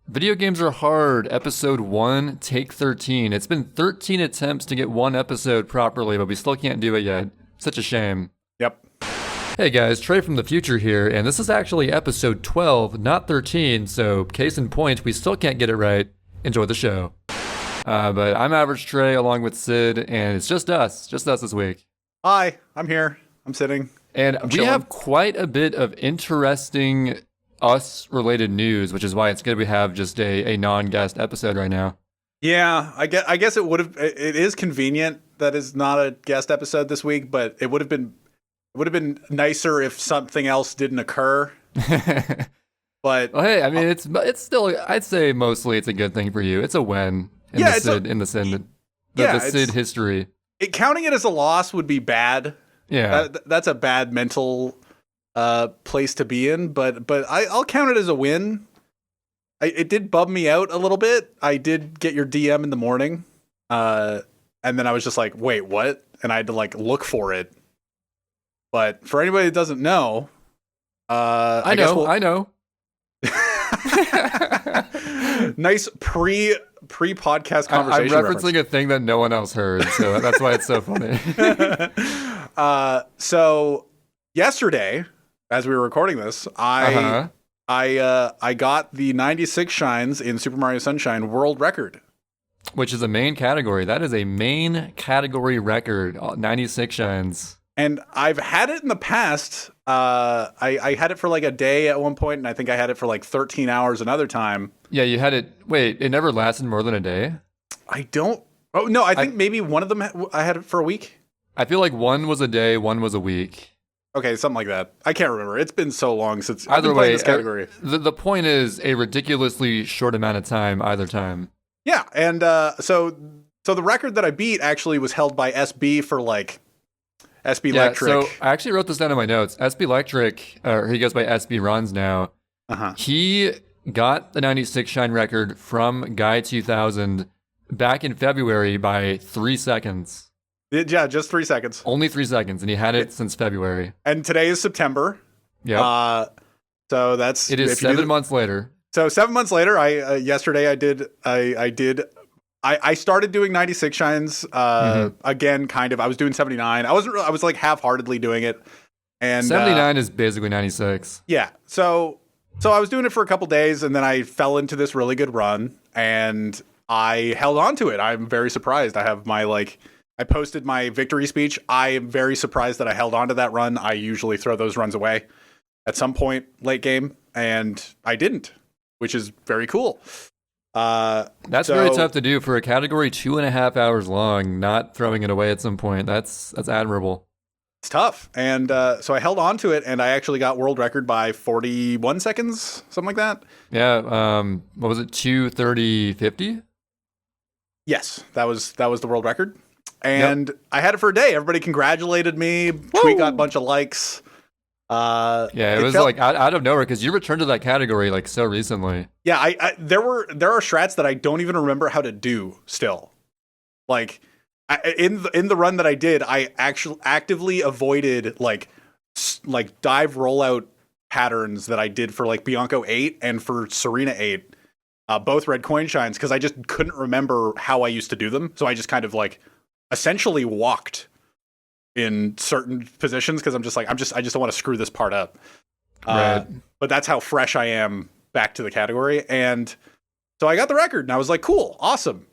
Video games are hard. Episode 1, take 13. It's been 13 attempts to get one episode properly, but we still can't do it yet. Such a shame. Yep. Hey guys, Trey from the future here, and this is actually episode 12, not 13, so case in point, we still can't get it right. Enjoy the show. But I'm Average Trey along with Sid, and it's just us this week. Hi, I'm here. I'm sitting. And I'm we chilling. have quite a bit of interesting us-related news, which is why it's good we have just a non-guest episode right now. Yeah, I guess it would have. It is convenient that it's not a guest episode this week, but it would have been nicer if something else didn't occur. But well, hey, I mean, it's still. I'd say mostly it's a good thing for you. It's a win in the Sid history. Counting it as a loss would be bad. Yeah, that's a bad mental place to be in. But I'll count it as a win. It did bum me out a little bit. I did get your DM in the morning, and then I was just like, "Wait, what?" And I had to look for it. But for anybody that doesn't know, I know. Nice pre-podcast conversation. I'm referencing a thing that no one else heard, so that's why it's so funny. So yesterday, as we were recording this, I got the 96 shines in Super Mario Sunshine world record. Which is a main category. That is a main category record, 96 shines. And I've had it in the past. I had it for a day at one point, and I think I had it for 13 hours another time. Yeah, you had it. Wait, it never lasted more than a day? I don't. Oh, no, I think maybe one of them I had it for a week. I feel like one was a day, one was a week. Okay, something like that. I can't remember. It's been so long since I've been playing this category. The point is a ridiculously short amount of time either time. Yeah, and so the record that I beat actually was held by SB for SB Electric. So I actually wrote this down in my notes. SB Electric, or he goes by SB Runs now. He got the 96 shine record from Guy 2000 back in February by 3 seconds. Yeah, just 3 seconds. Only 3 seconds, and he had it since February. And today is September. Yeah. So that's it is 7 months later. So 7 months later, yesterday I started doing 96 shines again, kind of. I was doing 79. I was half-heartedly doing it. And 79 is basically 96. Yeah. So I was doing it for a couple days, and then I fell into this really good run, and I held on to it. I'm very surprised. I have I posted my victory speech. I am very surprised that I held on to that run. I usually throw those runs away at some point late game, and I didn't, which is very cool. That's very tough to do for a category 2.5 hours long, not throwing it away at some point. That's admirable. It's tough. And so I held on to it, and I actually got world record by 41 seconds, something like that. Yeah. What was it? 2:30:50? Yes, that was the world record. And I had it for a day. Everybody congratulated me. Tweet got a bunch of likes. It was out of nowhere because you returned to that category so recently. Yeah, there are strats that I don't even remember how to do still. In the run that I did, I actually actively avoided dive rollout patterns that I did for Bianco 8 and for Serena 8, both red coin shines, because I just couldn't remember how I used to do them. So I just kind of essentially walked in certain positions because I just don't want to screw this part up. Right. But that's how fresh I am back to the category. And so I got the record, and I was like, cool, awesome.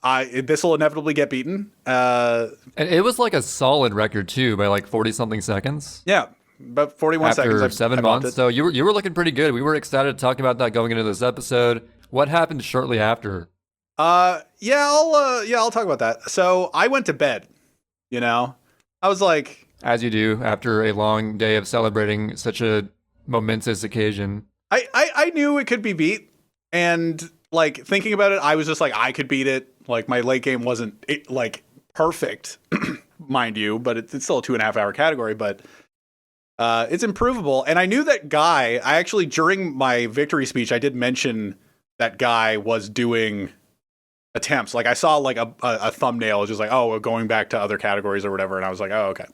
This will inevitably get beaten. And it was a solid record too by 40 something seconds. Yeah, about 41 seconds. After 7 months. So you were looking pretty good. We were excited to talk about that going into this episode. What happened shortly after? I'll talk about that. So I went to bed, I was like, as you do after a long day of celebrating such a momentous occasion. I knew it could be beat, and thinking about it, I was just I could beat it. My late game wasn't perfect, mind you, but it's still a 2.5 hour category, but it's improvable. And I knew that Guy, I actually, during my victory speech, I did mention that Guy was doing attempts. I saw a thumbnail just we're going back to other categories or whatever, and I was like, oh, okay.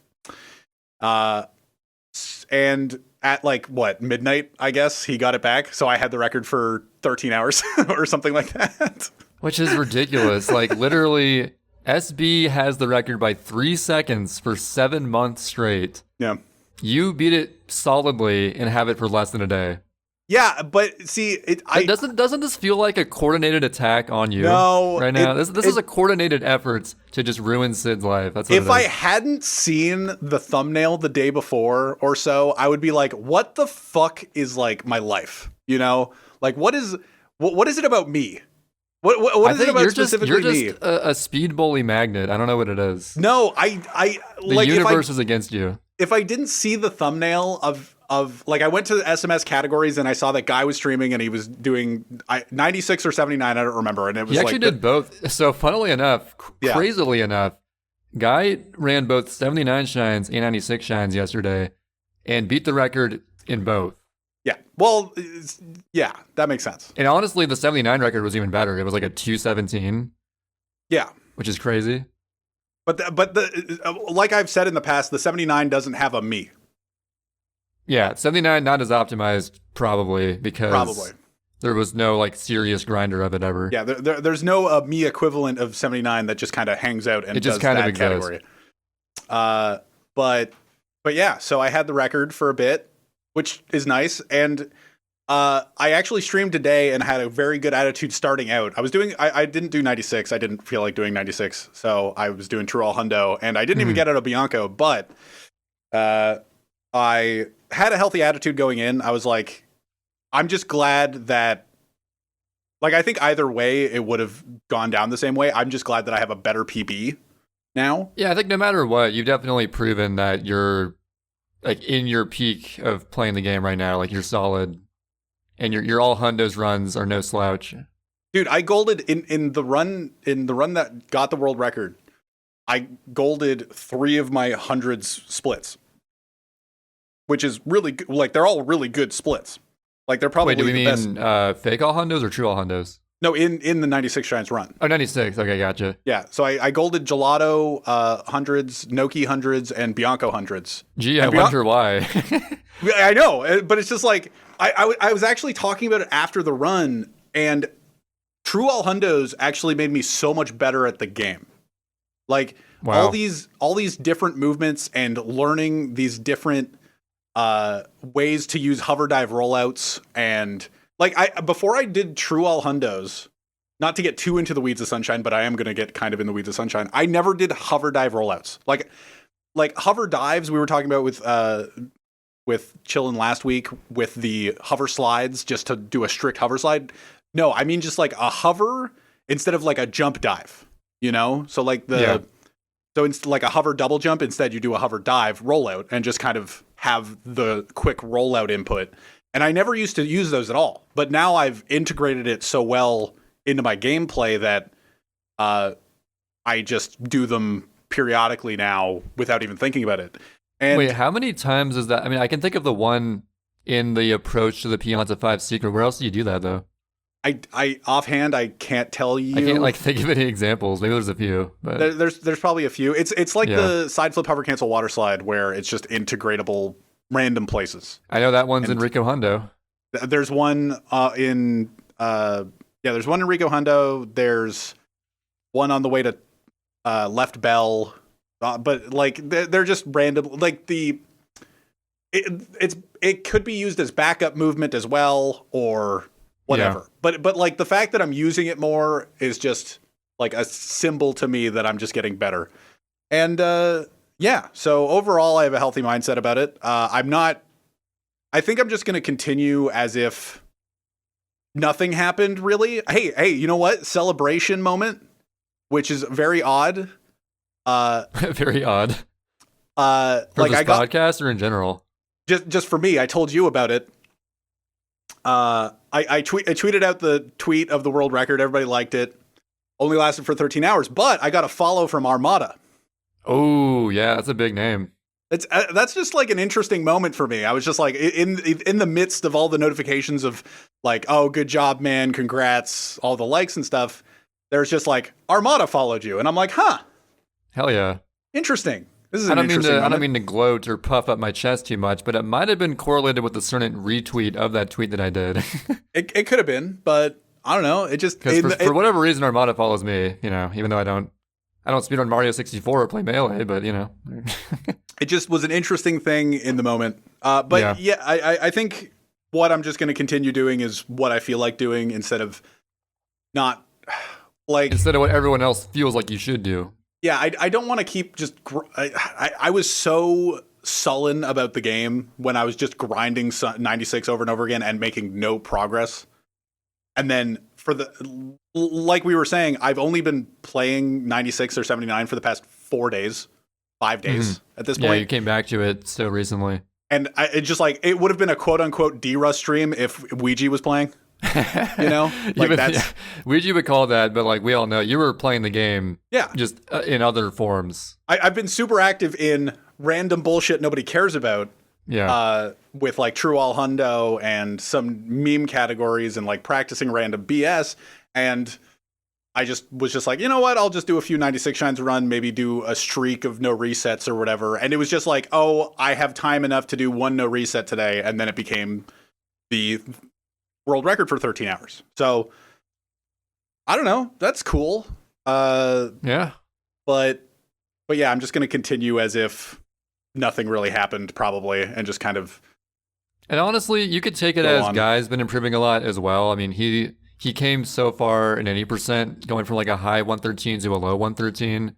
And at like midnight, I guess he got it back. So I had the record for 13 hours or something like that. Which is ridiculous. Like literally, SB has the record by 3 seconds for 7 months straight. Yeah. You beat it solidly and have it for less than a day. Yeah, but see, doesn't this feel like a coordinated attack on you? No, right now. This is a coordinated effort to just ruin Sid's life. That's what if I hadn't seen the thumbnail the day before or so, I would be like, "What the fuck is like my life?" You know, like what is it about me? What is it about specifically me? You're just a speed bully magnet. I don't know what it is. No, the universe is against you. If I didn't see the thumbnail of like I went to the SMS categories and I saw that guy was streaming and he was doing 96 or 79, I don't remember, and it was he actually did both. So funnily enough, crazily enough, guy ran both 79 shines and 96 shines yesterday and beat the record in both. Yeah. Well, yeah, that makes sense. And honestly, the 79 record was even better. It was like a 217. Yeah. Which is crazy. But the like I've said in the past, the 79 doesn't have a me. Yeah, 79 not as optimized probably because there was no like serious grinder of it ever. Yeah, there's no me equivalent of 79 that just kind of hangs out and it just does kind that of category. But yeah, so I had the record for a bit, which is nice, and I actually streamed today and had a very good attitude starting out. I didn't do 96. I didn't feel like doing 96, so I was doing True All Hundo, and I didn't even get out of Bianco, but I had a healthy attitude going in. I was like, I'm just glad that, like, I think either way it would have gone down the same way. I'm just glad that I have a better PB now. Yeah, I think no matter what, you've definitely proven that you're like in your peak of playing the game right now. Like you're solid, and your all hundos runs are no slouch. Dude, I golded in the run that got the world record. I golded 3 of my hundreds splits, which is really good. Like they're all really good splits. Like they're probably the best. Fake all hundos or true all hundos? No, in the 96 Shines run. Oh, 96. Okay, gotcha. Yeah, so I golded Gelato hundreds, Noki hundreds, and Bianco hundreds. Gee, I wonder why. I know, but it's just like I was actually talking about it after the run, and True All Hundos actually made me so much better at the game. Like all these different movements and learning these different ways to use hover dive rollouts, and like before I did True All Hundos, not to get too into the weeds of sunshine, but I am going to get kind of in the weeds of sunshine. I never did hover dive rollouts. Like hover dives we were talking about with Chillin' last week with the hover slides, just to do a strict hover slide. No, I mean just like a hover instead of like a jump dive, you know? So like so it's like a hover double jump, instead you do a hover dive rollout and just kind of have the quick rollout input. And I never used to use those at all. But now I've integrated it so well into my gameplay that I just do them periodically now without even thinking about it. And wait, how many times is that? I mean, I can think of the one in the approach to the Pianta 5 secret. Where else do you do that, though? I offhand, I can't tell you. I can't like think of any examples. Maybe there's a few, but there's probably a few. It's like the side flip hover cancel water slide where it's just integratable random places. I know that one's in Rico Hundo. There's one there's one in Rico Hundo. There's one on the way to left bell, but like they're just random. Like it could be used as backup movement as well, or whatever. Yeah. But like the fact that I'm using it more is just like a symbol to me that I'm just getting better. And so overall I have a healthy mindset about it. I think I'm just going to continue as if nothing happened really. Hey, you know what? Celebration moment, which is very odd. Very odd. For like this podcast or in general? Just for me, I told you about it. I tweeted out the tweet of the world record. Everybody liked it. Only lasted for 13 hours, but I got a follow from Armada. Oh yeah, that's a big name. That's just like an interesting moment for me. I was just like in the midst of all the notifications of like, oh, good job, man, congrats, all the likes and stuff. There's just like Armada followed you, and I'm like, huh, hell yeah, interesting. This is an interesting I don't moment. mean to gloat or puff up my chest too much, but it might have been correlated with a certain retweet of that tweet that I did. It could have been, but I don't know. It just Because for whatever reason, Armada follows me. Even though I don't speedrun Mario 64 or play Melee, but it just was an interesting thing in the moment. But yeah, I think what I'm just going to continue doing is what I feel like doing instead of not like instead of what everyone else feels like you should do. Yeah, I don't want to keep just. I was so sullen about the game when I was just grinding 96 over and over again and making no progress. And then like we were saying, I've only been playing 96 or 79 for the past 4 days, 5 days at this point. Yeah, you came back to it so recently. And it would have been a quote unquote D-Rust stream if Ouija was playing. Ouija would call that, but like we all know, you were playing the game, just in other forms. I've been super active in random bullshit nobody cares about, with like True All Hundo and some meme categories and like practicing random BS, and I was just like, you know what, I'll just do a few 96 shines run, maybe do a streak of no resets or whatever, and it was just like, oh, I have time enough to do one no reset today, and then it became the world record for 13 hours. So I don't know. That's cool. Yeah. But yeah, I'm just going to continue as if nothing really happened probably and just kind of. And honestly, you could take it as Guy's been improving a lot as well. I mean, he came so far in 80%, going from like a high 113 to a low 113.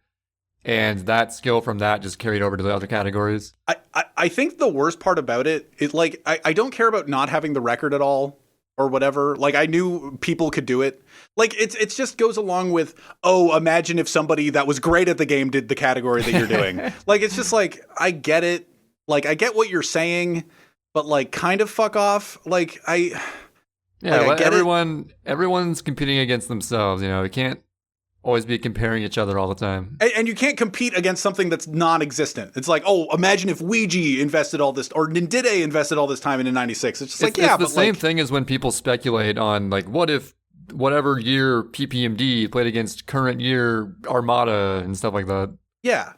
And that skill from that just carried over to the other categories. I think the worst part about it is like, I don't care about not having the record at all. Or whatever. Like, I knew people could do it. Like, it's just goes along with, oh, imagine if somebody that was great at the game did the category that you're doing. Like, it's just like, I get it. Like, I get what you're saying, but like, kind of fuck off. Like, I get everyone's competing against themselves. You can't always be comparing each other all the time. And you can't compete against something that's non-existent. It's like, oh, imagine if Ouija invested all this, or Nindide invested all this time into 96. It's just like, it's the same thing as when people speculate on, like, what if whatever year PPMD played against current year Armada and stuff like that. Yeah.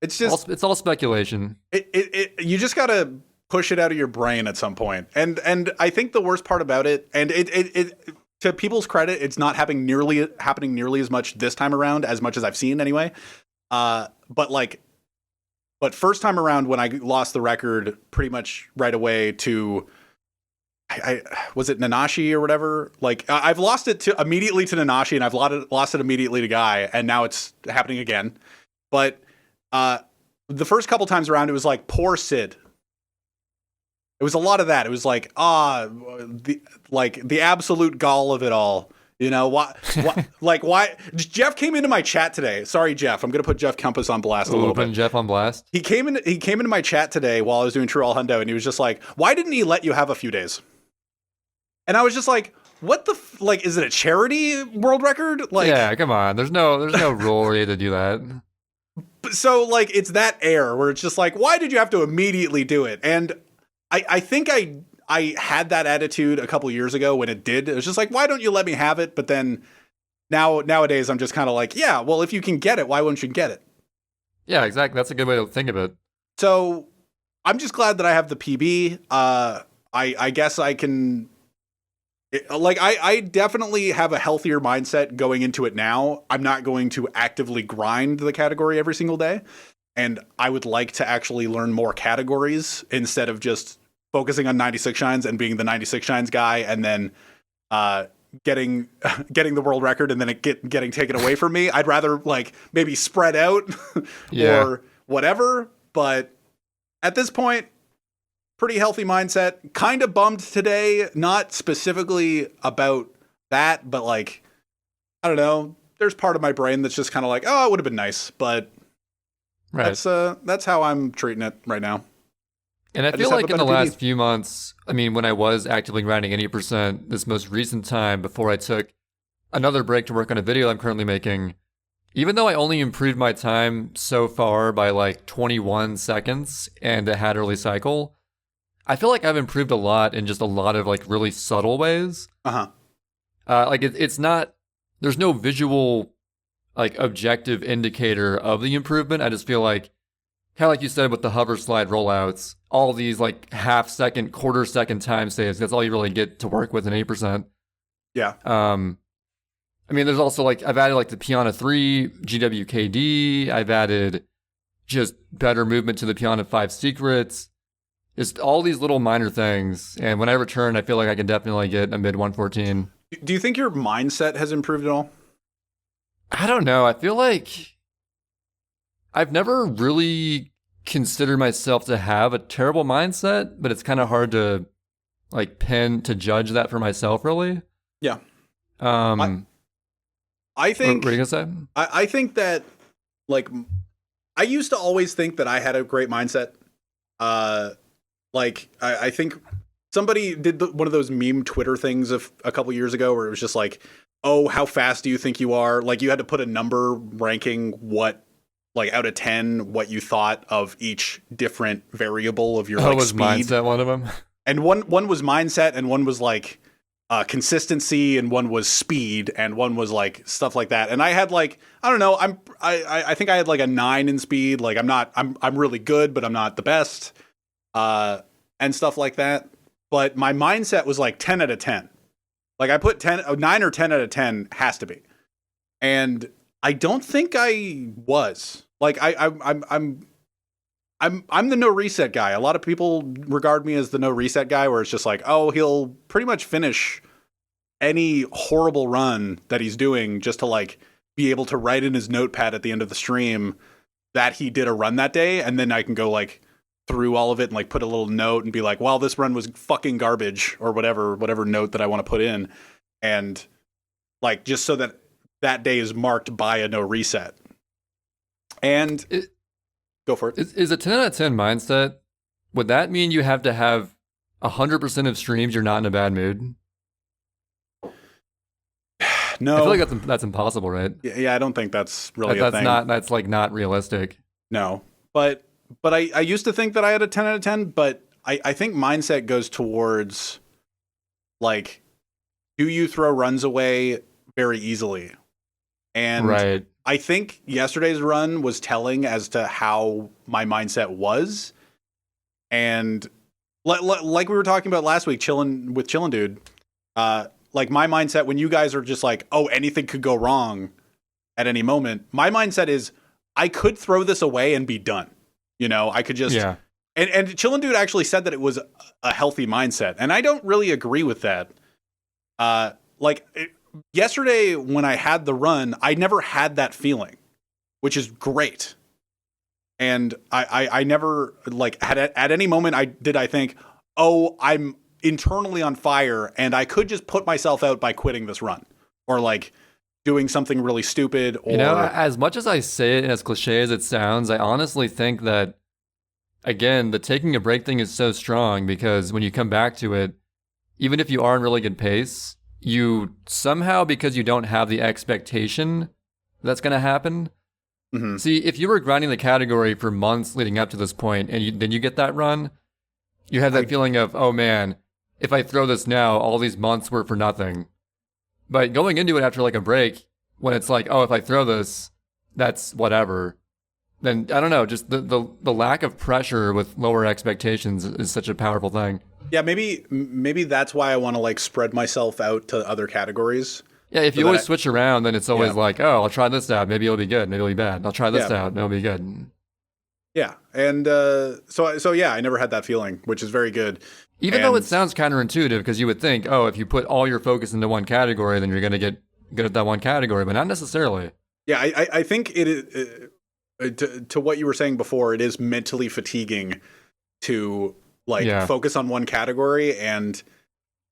It's just... It's all speculation. You just gotta push it out of your brain at some point. And I think the worst part about it, and it to people's credit, it's not happening nearly as much this time around, as much as I've seen anyway. But first time around when I lost the record pretty much right away to, was it Nanashi or whatever? Like I've lost it immediately to Nanashi, and I've lost it immediately to Guy, and now it's happening again. But the first couple times around, it was like, poor Sid. It was a lot of that. It was like, the absolute gall of it all. Why? Why? Jeff came into my chat today. Sorry, Jeff. I'm gonna put Jeff Compass on blast a little bit. Jeff on blast. He came into my chat today while I was doing True All Hundo, and he was just like, "Why didn't he let you have a few days?" And I was just like, "What the is it a charity world record?" Like, yeah, come on. There's no rule where you to do that. So it's that air where it's just like, why did you have to immediately do it? And I think I had that attitude a couple years ago when it did. It was just like, why don't you let me have it? But then nowadays I'm just kind of like, yeah, well, if you can get it, why wouldn't you get it? Yeah, exactly. That's a good way to think of it. So I'm just glad that I have the PB. I guess I can, I definitely have a healthier mindset going into it now. I'm not going to actively grind the category every single day. And I would like to actually learn more categories instead of just focusing on 96 shines and being the 96 shines guy, and then getting the world record and then it getting taken away from me. I'd rather maybe spread out or whatever. But at this point, pretty healthy mindset. Kind of bummed today, not specifically about that, but I don't know. There's part of my brain that's just kind of like, oh, it would have been nice, but. Right. That's how I'm treating it right now. And I feel like in the last few months, I mean, when I was actively grinding 80%, this most recent time before I took another break to work on a video I'm currently making, even though I only improved my time so far by 21 seconds and it had early cycle, I feel like I've improved a lot in just a lot of really subtle ways. It's not, there's no visual objective indicator of the improvement. I just feel like kind of like you said with the hover slide rollouts, all these like half second, quarter second time saves, that's all you really get to work with in 8%. Yeah. I mean, there's also like, I've added like the Piana 3, GWKD, I've added just better movement to the Piana 5 secrets, just all these little minor things. And when I return, I feel like I can definitely get a mid 114. Do you think your mindset has improved at all? I don't know. I feel like I've never really considered myself to have a terrible mindset, but it's kind of hard to like to judge that for myself, really. Yeah. I think. What are you gonna say? I think that, like, I used to always think that I had a great mindset. I think somebody did one of those meme Twitter things of a couple years ago where it was just like, oh, how fast do you think you are? Like, you had to put a number ranking what, like, out of 10, what you thought of each different variable of your like was speed. Mindset one of them? And one was mindset, and one was like consistency, and one was speed, and one was like stuff like that. And I had like, I don't know, I think I had like a 9 in speed. Like I'm really good, but I'm not the best, and stuff like that. But my mindset was like 10 out of 10. Like I put 9 or 10 out of 10 has to be. And I don't think I was. Like I'm the no reset guy. A lot of people regard me as the no reset guy, where it's just like, oh, he'll pretty much finish any horrible run that he's doing just to like be able to write in his notepad at the end of the stream that he did a run that day, and then I can go like through all of it and like put a little note and be like, well, this run was fucking garbage, or whatever note that I want to put in, and like just so that that day is marked by a no reset. And go for it. Is a 10 out of 10 mindset, would that mean you have to have 100% of streams you're not in a bad mood? No. I feel like that's impossible, right? Yeah, I don't think that's really a thing. That's like not realistic. No. But I used to think that I had a 10 out of 10, but I think mindset goes towards like, do you throw runs away very easily? And right. I think yesterday's run was telling as to how my mindset was. And like we were talking about last week, chilling dude, like my mindset when you guys are just like, oh, anything could go wrong at any moment. My mindset is I could throw this away and be done. You know, I could just, yeah. And chillin' dude actually said that it was a healthy mindset. And I don't really agree with that. Yesterday when I had the run, I never had that feeling, which is great. And I never like at any moment I think, oh, I'm internally on fire and I could just put myself out by quitting this run or like doing something really stupid. Or, you know, as much as I say it and as cliche as it sounds, I honestly think that, again, the taking a break thing is so strong because when you come back to it, even if you are in really good pace, you somehow, because you don't have the expectation that's going to happen. Mm-hmm. See, if you were grinding the category for months leading up to this point and then you get that run, you have that feeling of, oh man, if I throw this now, all these months were for nothing. But going into it after like a break, when it's like, oh, if I throw this, that's whatever, then I don't know, just the lack of pressure with lower expectations is such a powerful thing. Yeah, maybe that's why I want to like spread myself out to other categories. Yeah, if you always switch around, then it's always like, oh, I'll try this out. Maybe it'll be good. Maybe it'll be bad. I'll try this out. Maybe it'll be good. Yeah, and so yeah, I never had that feeling, which is very good. Even though it sounds counterintuitive, because you would think, oh, if you put all your focus into one category, then you're going to get good at that one category, but not necessarily. Yeah, I think it is, to what you were saying before, it is mentally fatiguing to like focus on one category and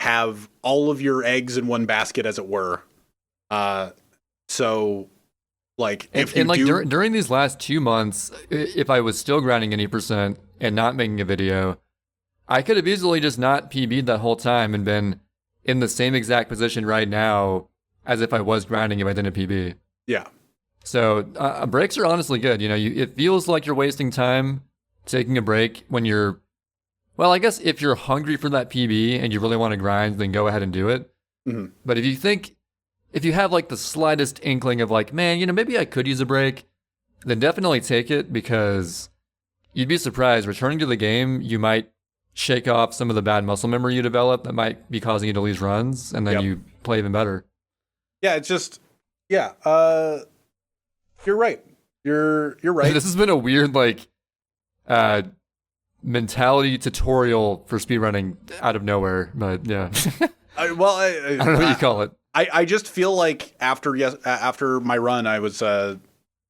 have all of your eggs in one basket, as it were. So like if during these last 2 months, if I was still grinding any percent and not making a video, I could have easily just not PB'd that whole time and been in the same exact position right now as if I was grinding if I didn't PB. Yeah. So breaks are honestly good. You know, it feels like you're wasting time taking a break when you're, well, I guess if you're hungry for that PB and you really want to grind, then go ahead and do it. Mm-hmm. But if you have like the slightest inkling of like, man, you know, maybe I could use a break, then definitely take it, because you'd be surprised. Returning to the game, you might shake off some of the bad muscle memory you develop that might be causing you to lose runs, and then you play even better. Yeah, it's just, yeah. You're right. You're right. This has been a weird mentality tutorial for speedrunning out of nowhere, but yeah. I don't know what you call it. I just feel like after my run, I was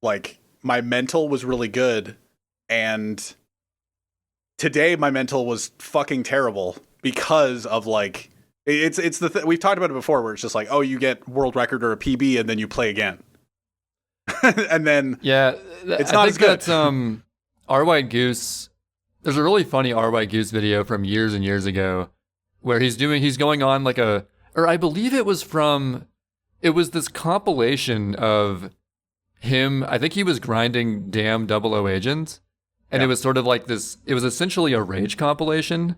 like my mental was really good, and today my mental was fucking terrible because of like it's we've talked about it before where it's just like, oh, you get world record or a PB and then you play again. And then it's not as good. That's R White Goose. There's a really funny R White Goose video from years and years ago where he's going on like I believe it was this compilation of him. I think he was grinding Damn 00 Agent. And it was sort of like this, it was essentially a rage compilation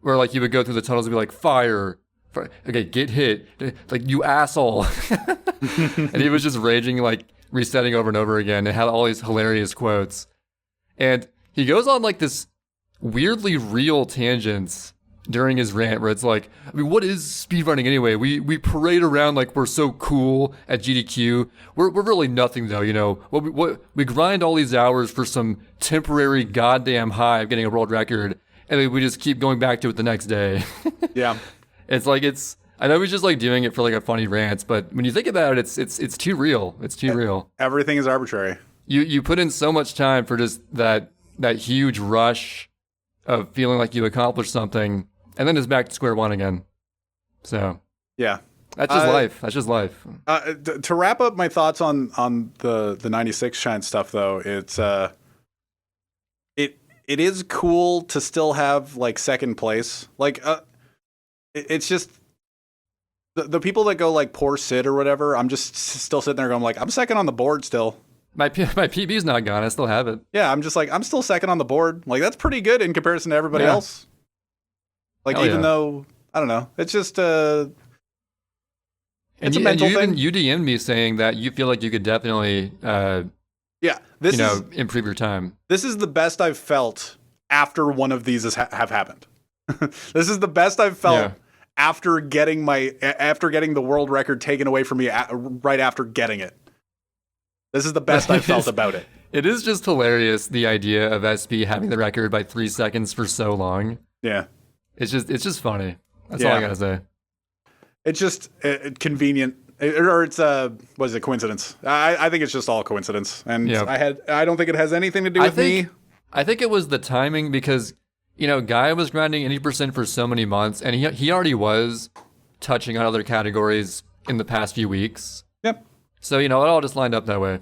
where like you would go through the tunnels and be like, fire, okay, get hit, like you asshole. And he was just raging, like resetting over and over again and had all these hilarious quotes. And he goes on like this weirdly real tangents during his rant where it's like, I mean, what is speedrunning anyway? We parade around like we're so cool at GDQ. We're really nothing though, you know. We grind all these hours for some temporary goddamn high of getting a world record, and then we just keep going back to it the next day. Yeah. I know he's just like doing it for like a funny rant, but when you think about it, it's too real. It's too real. Everything is arbitrary. You put in so much time for just that huge rush of feeling like you accomplished something. And then it's back to square one again. So yeah, that's just life. That's just life. To wrap up my thoughts on the 96 Shine stuff, though, it's it is cool to still have like second place. Like it's just the people that go like poor Sid or whatever. I'm just still sitting there going like, I'm second on the board still. My PB's not gone. I still have it. Yeah, I'm just like, I'm still second on the board. Like that's pretty good in comparison to everybody else. Like, even though, I don't know, it's just, it's a mental thing. You DM'd me saying that you feel like you could definitely, improve your time. This is the best I've felt after one of these have happened. This is the best I've felt after getting the world record taken away from me right after getting it. This is the best I've felt about it. It is just hilarious, the idea of SP having the record by 3 seconds for so long. Yeah. It's just funny. That's all I gotta say. It's just convenient, or it's was it coincidence? I think it's just all coincidence, and I don't think it has anything to do with me. I think it was the timing because Guy was grinding 80% for so many months, and he already was touching on other categories in the past few weeks. Yep. So it all just lined up that way.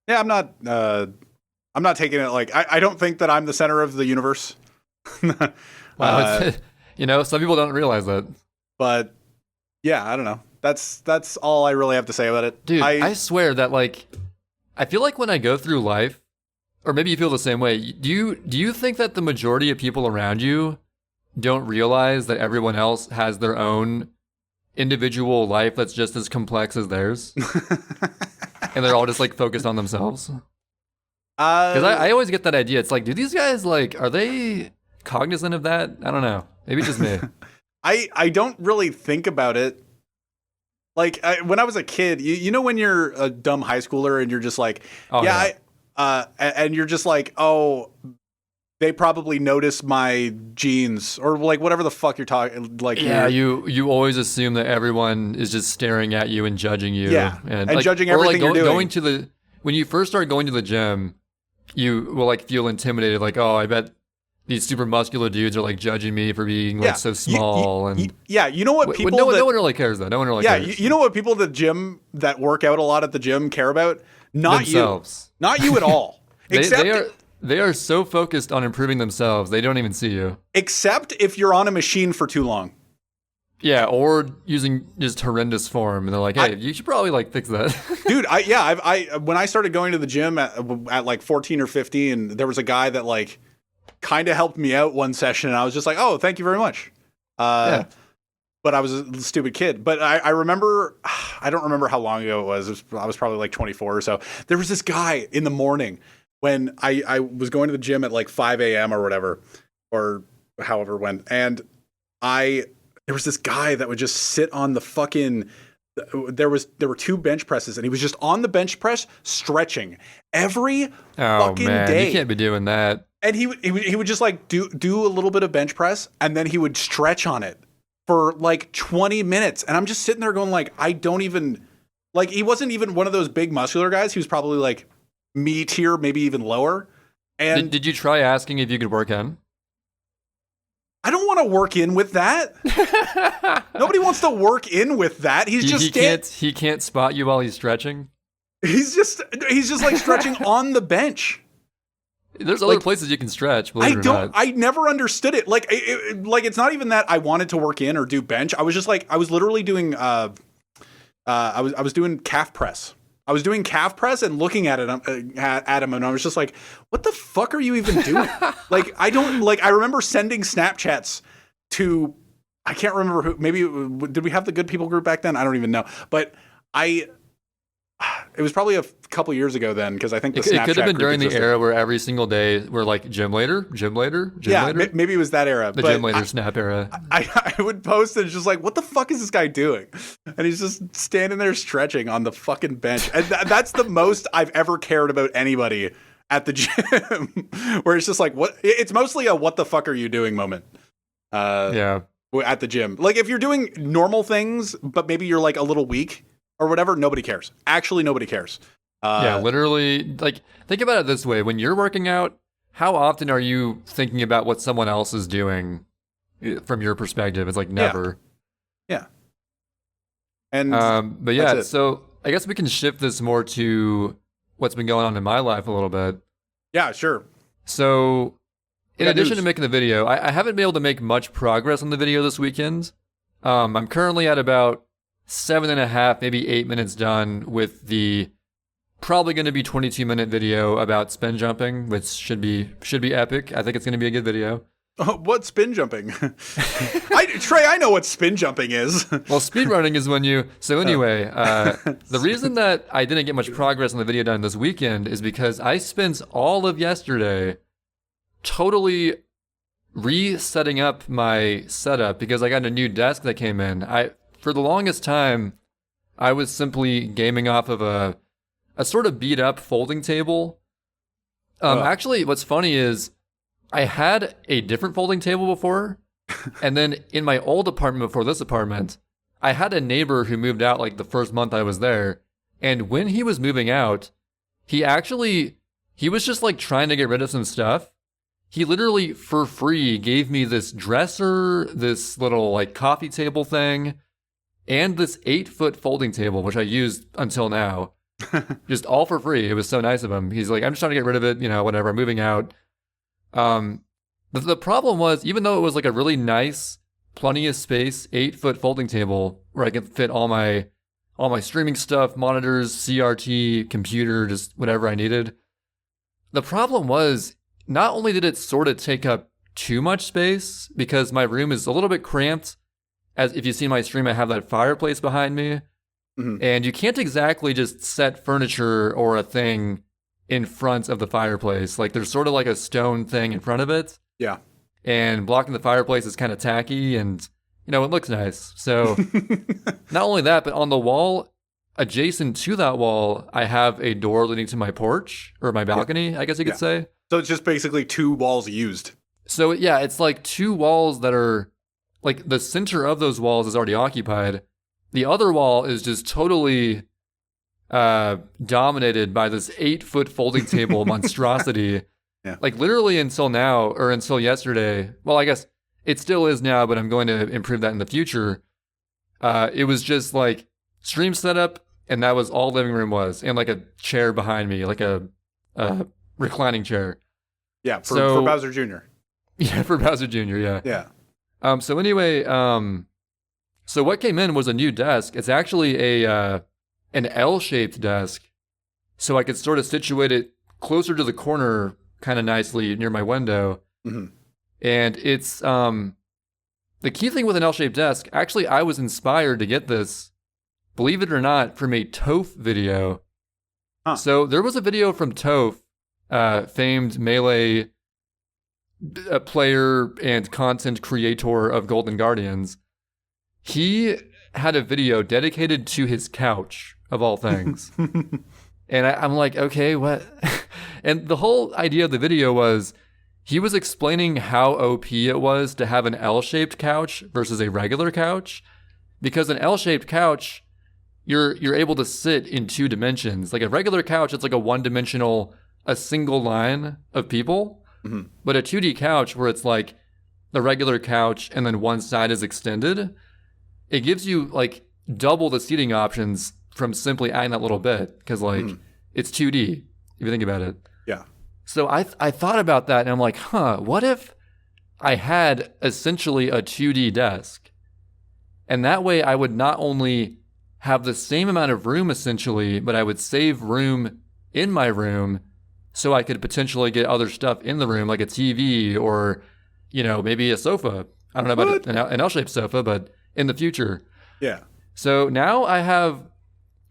Yeah, I'm not taking it like I don't think that I'm the center of the universe. Some people don't realize that. But yeah, I don't know. That's all I really have to say about it. Dude, I swear that I feel like when I go through life, or maybe you feel the same way, do you think that the majority of people around you don't realize that everyone else has their own individual life that's just as complex as theirs? And they're all just focused on themselves? Because I always get that idea. It's like, do these guys are they cognizant of that? I don't know. Maybe just me. I don't really think about it. Like when I was a kid, you know when you're a dumb high schooler and you're just like, and you're just like, oh, they probably notice my jeans or whatever the fuck you're talking. You always assume that everyone is just staring at you and judging you. Yeah, and judging everything you're doing. When you first start going to the gym, you will feel intimidated. Like, oh, I bet these super muscular dudes are judging me for being so small. You know what people? No one really cares though. No one really cares. You know what people at the gym that work out a lot at the gym care about? Not themselves. You. Not you at all. They are so focused on improving themselves, they don't even see you. Except if you're on a machine for too long. Yeah, or using just horrendous form, and they're like, "Hey, you should probably fix that." Dude, when I started going to the gym at 14 or 15, there was a guy that kind of helped me out one session, and I was just like, "Oh, thank you very much." But I was a stupid kid. But I remember, I don't remember how long ago it was. I was probably 24 or so. There was this guy in the morning when I was going to the gym at like 5 a.m. or whatever, or however when, and there was this guy that would just sit on the fucking, there were 2 bench presses, and he was just on the bench press stretching every fucking day. You can't be doing that. And he would just like do a little bit of bench press, and then he would stretch on it for like 20 minutes. And I'm just sitting there going like, I don't even, like, he wasn't even one of those big muscular guys. He was probably like me tier, maybe even lower. And Did you try asking if you could work in? I don't want to work in with that. Nobody wants to work in with that. He can't spot you while he's stretching. He's just like stretching on the bench. There's other places you can stretch. Believe it or not. I never understood it. Like, it's not even that I wanted to work in or do bench. I was just like, I was literally doing, I was doing calf press. I was doing calf press and looking at him, and I was just like, what the fuck are you even doing? Like, I remember sending Snapchats to, I can't remember who, maybe, did we have the Good People group back then? I don't even know. But it was probably a couple years ago then, because I think the Snapchat it could have been group during existed. the era where every single day we're like gym later. Maybe it was that era. The gym later snap era. I would post and it's just like, what the fuck is this guy doing? And he's just standing there stretching on the fucking bench. And that's the most I've ever cared about anybody at the gym, where it's just like, what? It's mostly a what the fuck are you doing moment. Yeah. At the gym. Like, if you're doing normal things, but maybe you're like a little weak or whatever, nobody cares. Actually, nobody cares. Yeah, literally, like, think about it this way. When you're working out, how often are you thinking about what someone else is doing from your perspective? It's like never. Yeah. And but yeah, so I guess we can shift this more to what's been going on in my life a little bit. Yeah, sure. So in addition to making the video, I haven't been able to make much progress on the video this weekend. I'm currently at about 7.5, maybe 8 minutes done with the probably going to be 22-minute video about spin jumping, which should be epic. I think it's going to be a good video. What spin jumping? Trey, I know what spin jumping is. Well, speedrunning is when you... So anyway, the reason that I didn't get much progress on the video done this weekend is because I spent all of yesterday totally resetting up my setup because I got a new desk that came in. For the longest time, I was simply gaming off of a sort of beat up folding table. Actually, what's funny is I had a different folding table before. And then in my old apartment before this apartment, I had a neighbor who moved out like the first month I was there. And when he was moving out, he was just like trying to get rid of some stuff. He literally for free gave me this dresser, this little like coffee table thing, and this 8-foot folding table, which I used until now. Just all for free. It was so nice of him. He's like, I'm just trying to get rid of it, whatever, I'm moving out. The problem was, even though it was like a really nice, plenty of space, 8-foot folding table where I could fit all my streaming stuff, monitors, CRT, computer, just whatever I needed. The problem was, not only did it sort of take up too much space, because my room is a little bit cramped, as if you see my stream, I have that fireplace behind me. Mm-hmm. And you can't exactly just set furniture or a thing in front of the fireplace. Like, there's sort of like a stone thing in front of it. Yeah. And blocking the fireplace is kind of tacky and, it looks nice. So not only that, but on the wall, adjacent to that wall, I have a door leading to my porch or my balcony, I guess you could say. So it's just basically 2 walls used. So yeah, it's like 2 walls that are, like, the center of those walls is already occupied. The other wall is just totally dominated by this 8-foot folding table monstrosity. Yeah. Like, literally until now, or until yesterday, well, I guess it still is now, but I'm going to improve that in the future. It was just like stream setup, and that was all living room was, and like a chair behind me, like a reclining chair. Yeah, for Bowser Jr. Yeah, for Bowser Jr., yeah. Yeah. So anyway, so what came in was a new desk. It's actually an L-shaped desk, so I could sort of situate it closer to the corner kind of nicely near my window. Mm-hmm. And it's, the key thing with an L-shaped desk, actually I was inspired to get this, believe it or not, from a Toph video. Huh. So there was a video from Toph famed Melee player and content creator of Golden Guardians, he had a video dedicated to his couch, of all things. And I'm like, okay, what? And the whole idea of the video was he was explaining how OP it was to have an L-shaped couch versus a regular couch. Because an L-shaped couch, you're able to sit in 2 dimensions. Like a regular couch, it's like a one-dimensional, a single line of people. Mm-hmm. But a 2D couch where it's like the regular couch and then one side is extended, it gives you like double the seating options from simply adding that little bit. Because like it's 2D, if you think about it. Yeah. So I thought about that and I'm like, what if I had essentially a 2D desk? And that way I would not only have the same amount of room essentially, but I would save room in my room so I could potentially get other stuff in the room, like a TV or, maybe a sofa. I don't know about an L-shaped sofa, but in the future. Yeah. So now I have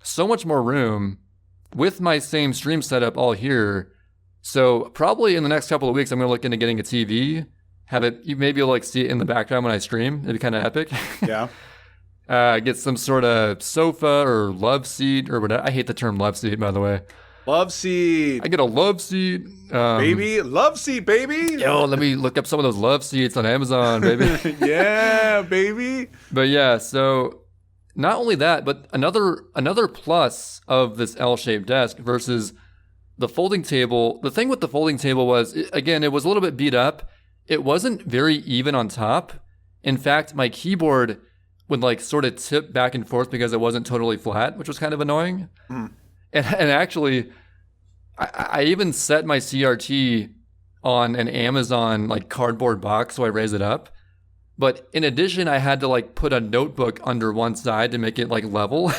so much more room with my same stream setup all here. So probably in the next couple of weeks, I'm going to look into getting a TV. Maybe you'll like see it in the background when I stream. It'd be kind of epic. Yeah. Get some sort of sofa or love seat or whatever. I hate the term love seat, by the way. Love seat. I get a love seat. Baby. Love seat, baby. Yo, let me look up some of those love seats on Amazon, baby. Yeah, baby. But yeah, so not only that, but another plus of this L-shaped desk versus the folding table. The thing with the folding table was, again, it was a little bit beat up. It wasn't very even on top. In fact, my keyboard would like sort of tip back and forth because it wasn't totally flat, which was kind of annoying. And actually, I even set my CRT on an Amazon like cardboard box, so I raise it up. But in addition, I had to like put a notebook under one side to make it like level.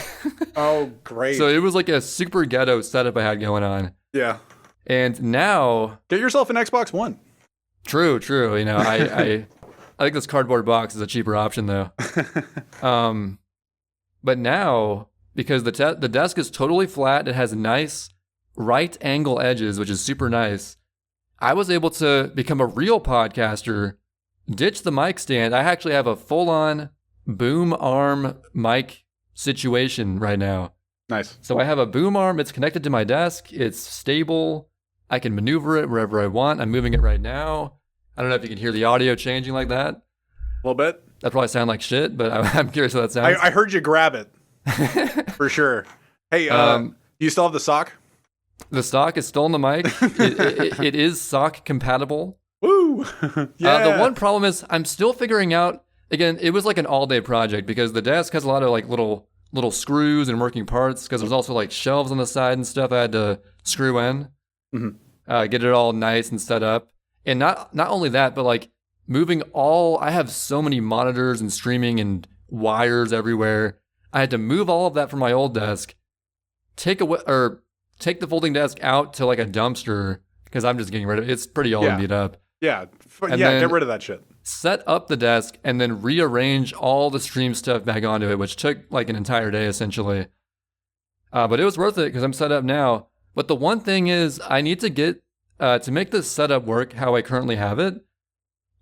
Oh, great. So it was like a super ghetto setup I had going on. Yeah. And now... Get yourself an Xbox One. True. I think this cardboard box is a cheaper option though. But now, because the desk is totally flat, it has nice right angle edges, which is super nice. I was able to become a real podcaster, ditch the mic stand. I actually have a full-on boom arm mic situation right now. Nice. So I have a boom arm. It's connected to my desk. It's stable. I can maneuver it wherever I want. I'm moving it right now. I don't know if you can hear the audio changing like that. A little bit. That probably sound like shit, but I'm curious how that sounds. I heard you grab it. For sure. Hey, do you still have the sock? The sock is still in the mic. It is sock compatible. Woo! Yeah. The one problem is I'm still figuring out, again, it was like an all-day project because the desk has a lot of like little screws and working parts because there's also like shelves on the side and stuff I had to screw in. Get it all nice and set up. And not only that, but like moving I have so many monitors and streaming and wires everywhere. I had to move all of that from my old desk, take the folding desk out to like a dumpster because I'm just getting rid of it. It's pretty old and beat up. Yeah. Get rid of that shit. Set up the desk and then rearrange all the stream stuff back onto it, which took like an entire day essentially. But it was worth it because I'm set up now. But the one thing is I need to get, to make this setup work how I currently have it,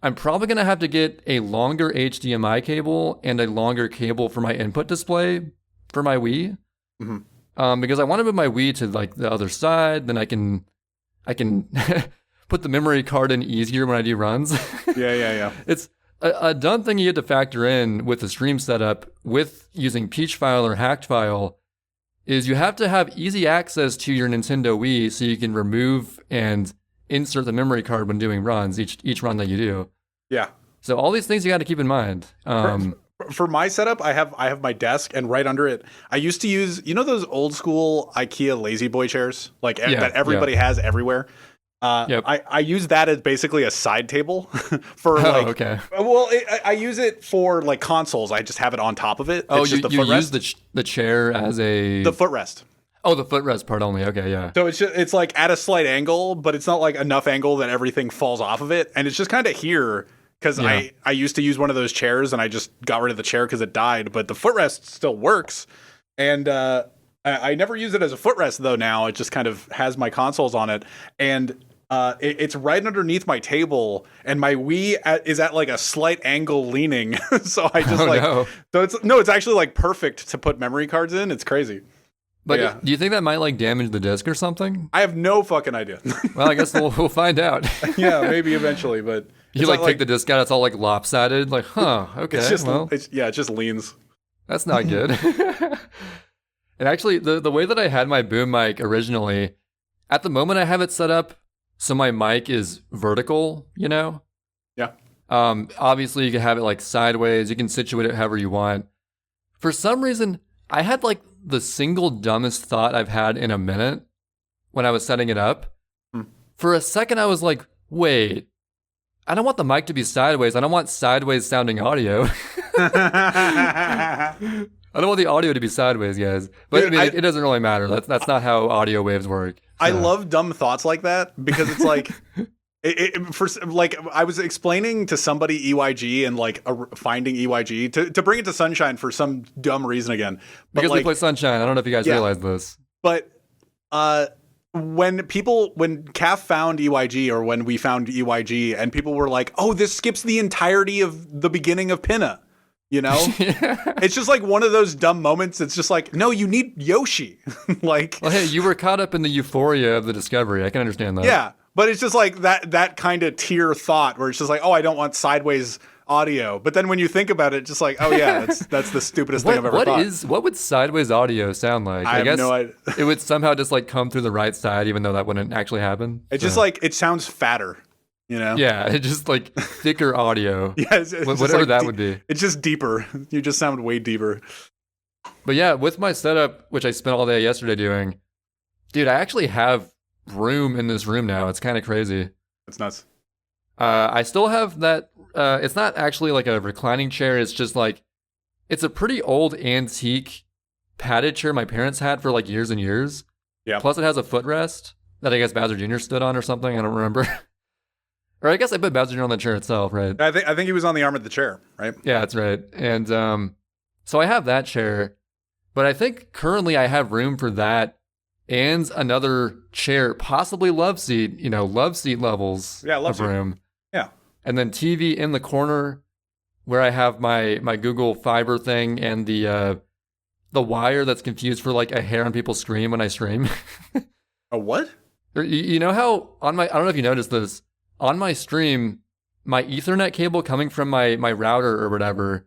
I'm probably going to have to get a longer HDMI cable and a longer cable for my input display for my Wii. Because I want to move my Wii to like the other side, then I can put the memory card in easier when I do runs. Yeah. It's a dumb thing you have to factor in with the stream setup with using Peach File or Hacked File is you have to have easy access to your Nintendo Wii so you can remove and insert the memory card when doing runs, each run that you do. Yeah. So all these things you got to keep in mind. For my setup, I have my desk, and right under it, I used to use, those old school IKEA Lazy Boy chairs, like that everybody has everywhere. I use that as basically a side table for okay. Well, I use it for like consoles. I just have it on top of it. Oh, you use the chair as the footrest. Oh, the footrest part only. Okay, yeah. So it's like at a slight angle, but it's not like enough angle that everything falls off of it, and it's just kind of here because I used to use one of those chairs and I just got rid of the chair because it died, but the footrest still works, and I never use it as a footrest though. Now it just kind of has my consoles on it, and it's right underneath my table, and my Wii is at like a slight angle leaning. So I just so it's actually like perfect to put memory cards in. It's crazy. But yeah. Do you think that might like damage the disc or something? I have no fucking idea. Well, I guess we'll find out. Yeah, maybe eventually, but you like take the disc out, it's all like lopsided, like, huh, okay. It's just, it just leans. That's not good. And actually, the way that I had my boom mic originally, at the moment I have it set up so my mic is vertical, you know? Yeah. Obviously, you can have it like sideways. You can situate it however you want. For some reason, I had like the single dumbest thought I've had in a minute when I was setting it up. For a second, I was like, wait, I don't want the mic to be sideways. I don't want sideways sounding audio. I don't want the audio to be sideways, guys. But dude, I mean, it doesn't really matter. That's not how audio waves work. So. I love dumb thoughts like that because it's like, I was explaining to somebody EYG and like finding EYG to bring it to Sunshine for some dumb reason again. But because we play Sunshine. I don't know if you guys realize this. But when CAF found EYG or when we found EYG and people were like, oh, this skips the entirety of the beginning of Pinna. You know, It's just like one of those dumb moments. It's just like, no, you need Yoshi. Like, well, hey, you were caught up in the euphoria of the discovery. I can understand that. Yeah, but it's just like that kind of tier thought where it's just like, oh, I don't want sideways audio. But then when you think about it, just like, oh yeah, that's the stupidest thing I've ever thought. What would sideways audio sound like? I guess no idea. It would somehow just like come through the right side, even though that wouldn't actually happen. It's just like it sounds fatter. You know? Yeah, it's just like thicker audio. Yeah, it's whatever like that would be. It's just deeper. You just sound way deeper. But yeah, with my setup, which I spent all day yesterday doing, dude, I actually have room in this room now. It's kind of crazy. It's nuts. I still have that. It's not actually like a reclining chair. It's just like, it's a pretty old antique padded chair my parents had for like years and years. Yeah. Plus it has a footrest that I guess Bowser Jr. stood on or something. I don't remember. Or I guess I put Bowser Jr. on the chair itself, right? I think he was on the arm of the chair, right? Yeah, that's right. And so I have that chair, but I think currently I have room for that and another chair, possibly love seat, love seat levels of room. Yeah. And then TV in the corner where I have my Google Fiber thing and the wire that's confused for like a hair on people's screen when I stream. A what? You know how I don't know if you noticed this. On my stream, my Ethernet cable coming from my router or whatever,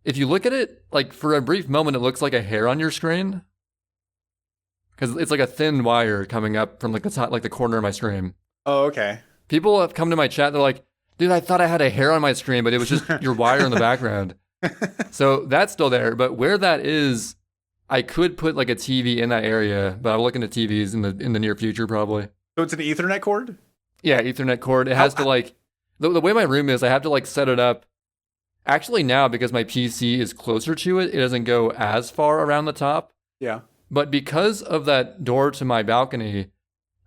if you look at it, like for a brief moment, it looks like a hair on your screen. Because it's like a thin wire coming up from like the top, like the corner of my stream. Oh, okay. People have come to my chat, they're like, dude, I thought I had a hair on my screen, but it was just your wire in the background. So that's still there. But where that is, I could put like a TV in that area, but I'm looking at TVs in the near future probably. So it's an Ethernet cord? Yeah, Ethernet cord. It has to like, the way my room is, I have to like set it up. Actually now, because my PC is closer to it, it doesn't go as far around the top. Yeah. But because of that door to my balcony,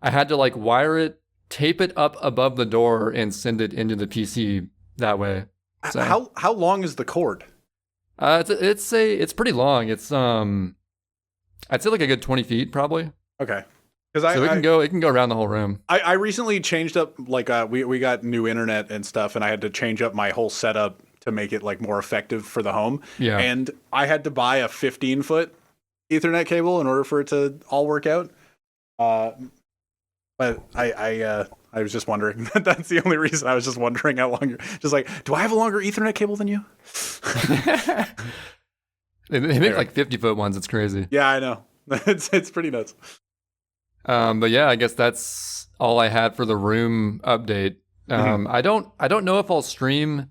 I had to like wire it, tape it up above the door and send it into the PC that way. So, how long is the cord? It's pretty long. It's I'd say like a good 20 feet probably. Okay. So it can go around the whole room. I recently changed up, like we got new internet and stuff, and I had to change up my whole setup to make it like more effective for the home. Yeah. And I had to buy a 15-foot Ethernet cable in order for it to all work out. But I was just wondering. That's the only reason. I was just wondering how long just like, do I have a longer Ethernet cable than you? They make like 50-foot ones. It's crazy. Yeah, I know. It's pretty nuts. But yeah, I guess that's all I had for the room update. I don't know if I'll stream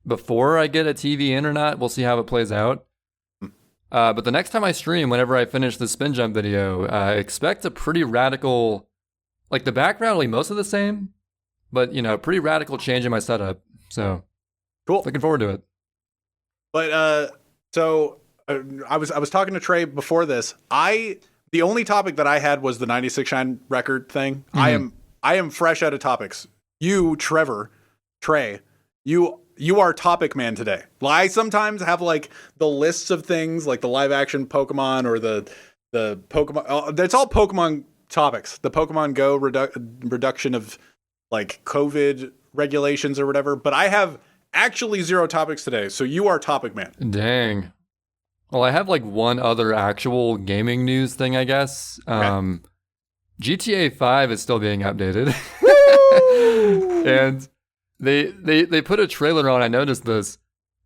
before I get a TV in or not. We'll see how it plays out. But the next time I stream, whenever I finish the spin jump video, expect a pretty radical, like the background will be most of the same, but pretty radical change in my setup. So cool. Looking forward to it. But I was talking to Trey before this. The only topic that I had was the 96 Shine record thing. Mm-hmm. I am fresh out of topics. You, Trey, you are topic man today. I sometimes have like the lists of things like the live action Pokemon or the the Pokemon. That's all Pokemon topics. The Pokemon Go reduction of like COVID regulations or whatever. But I have actually 0 topics today, so you are topic man. Dang. Well, I have like one other actual gaming news thing, I guess. Okay. GTA 5 is still being updated. And they put a trailer on. I noticed this.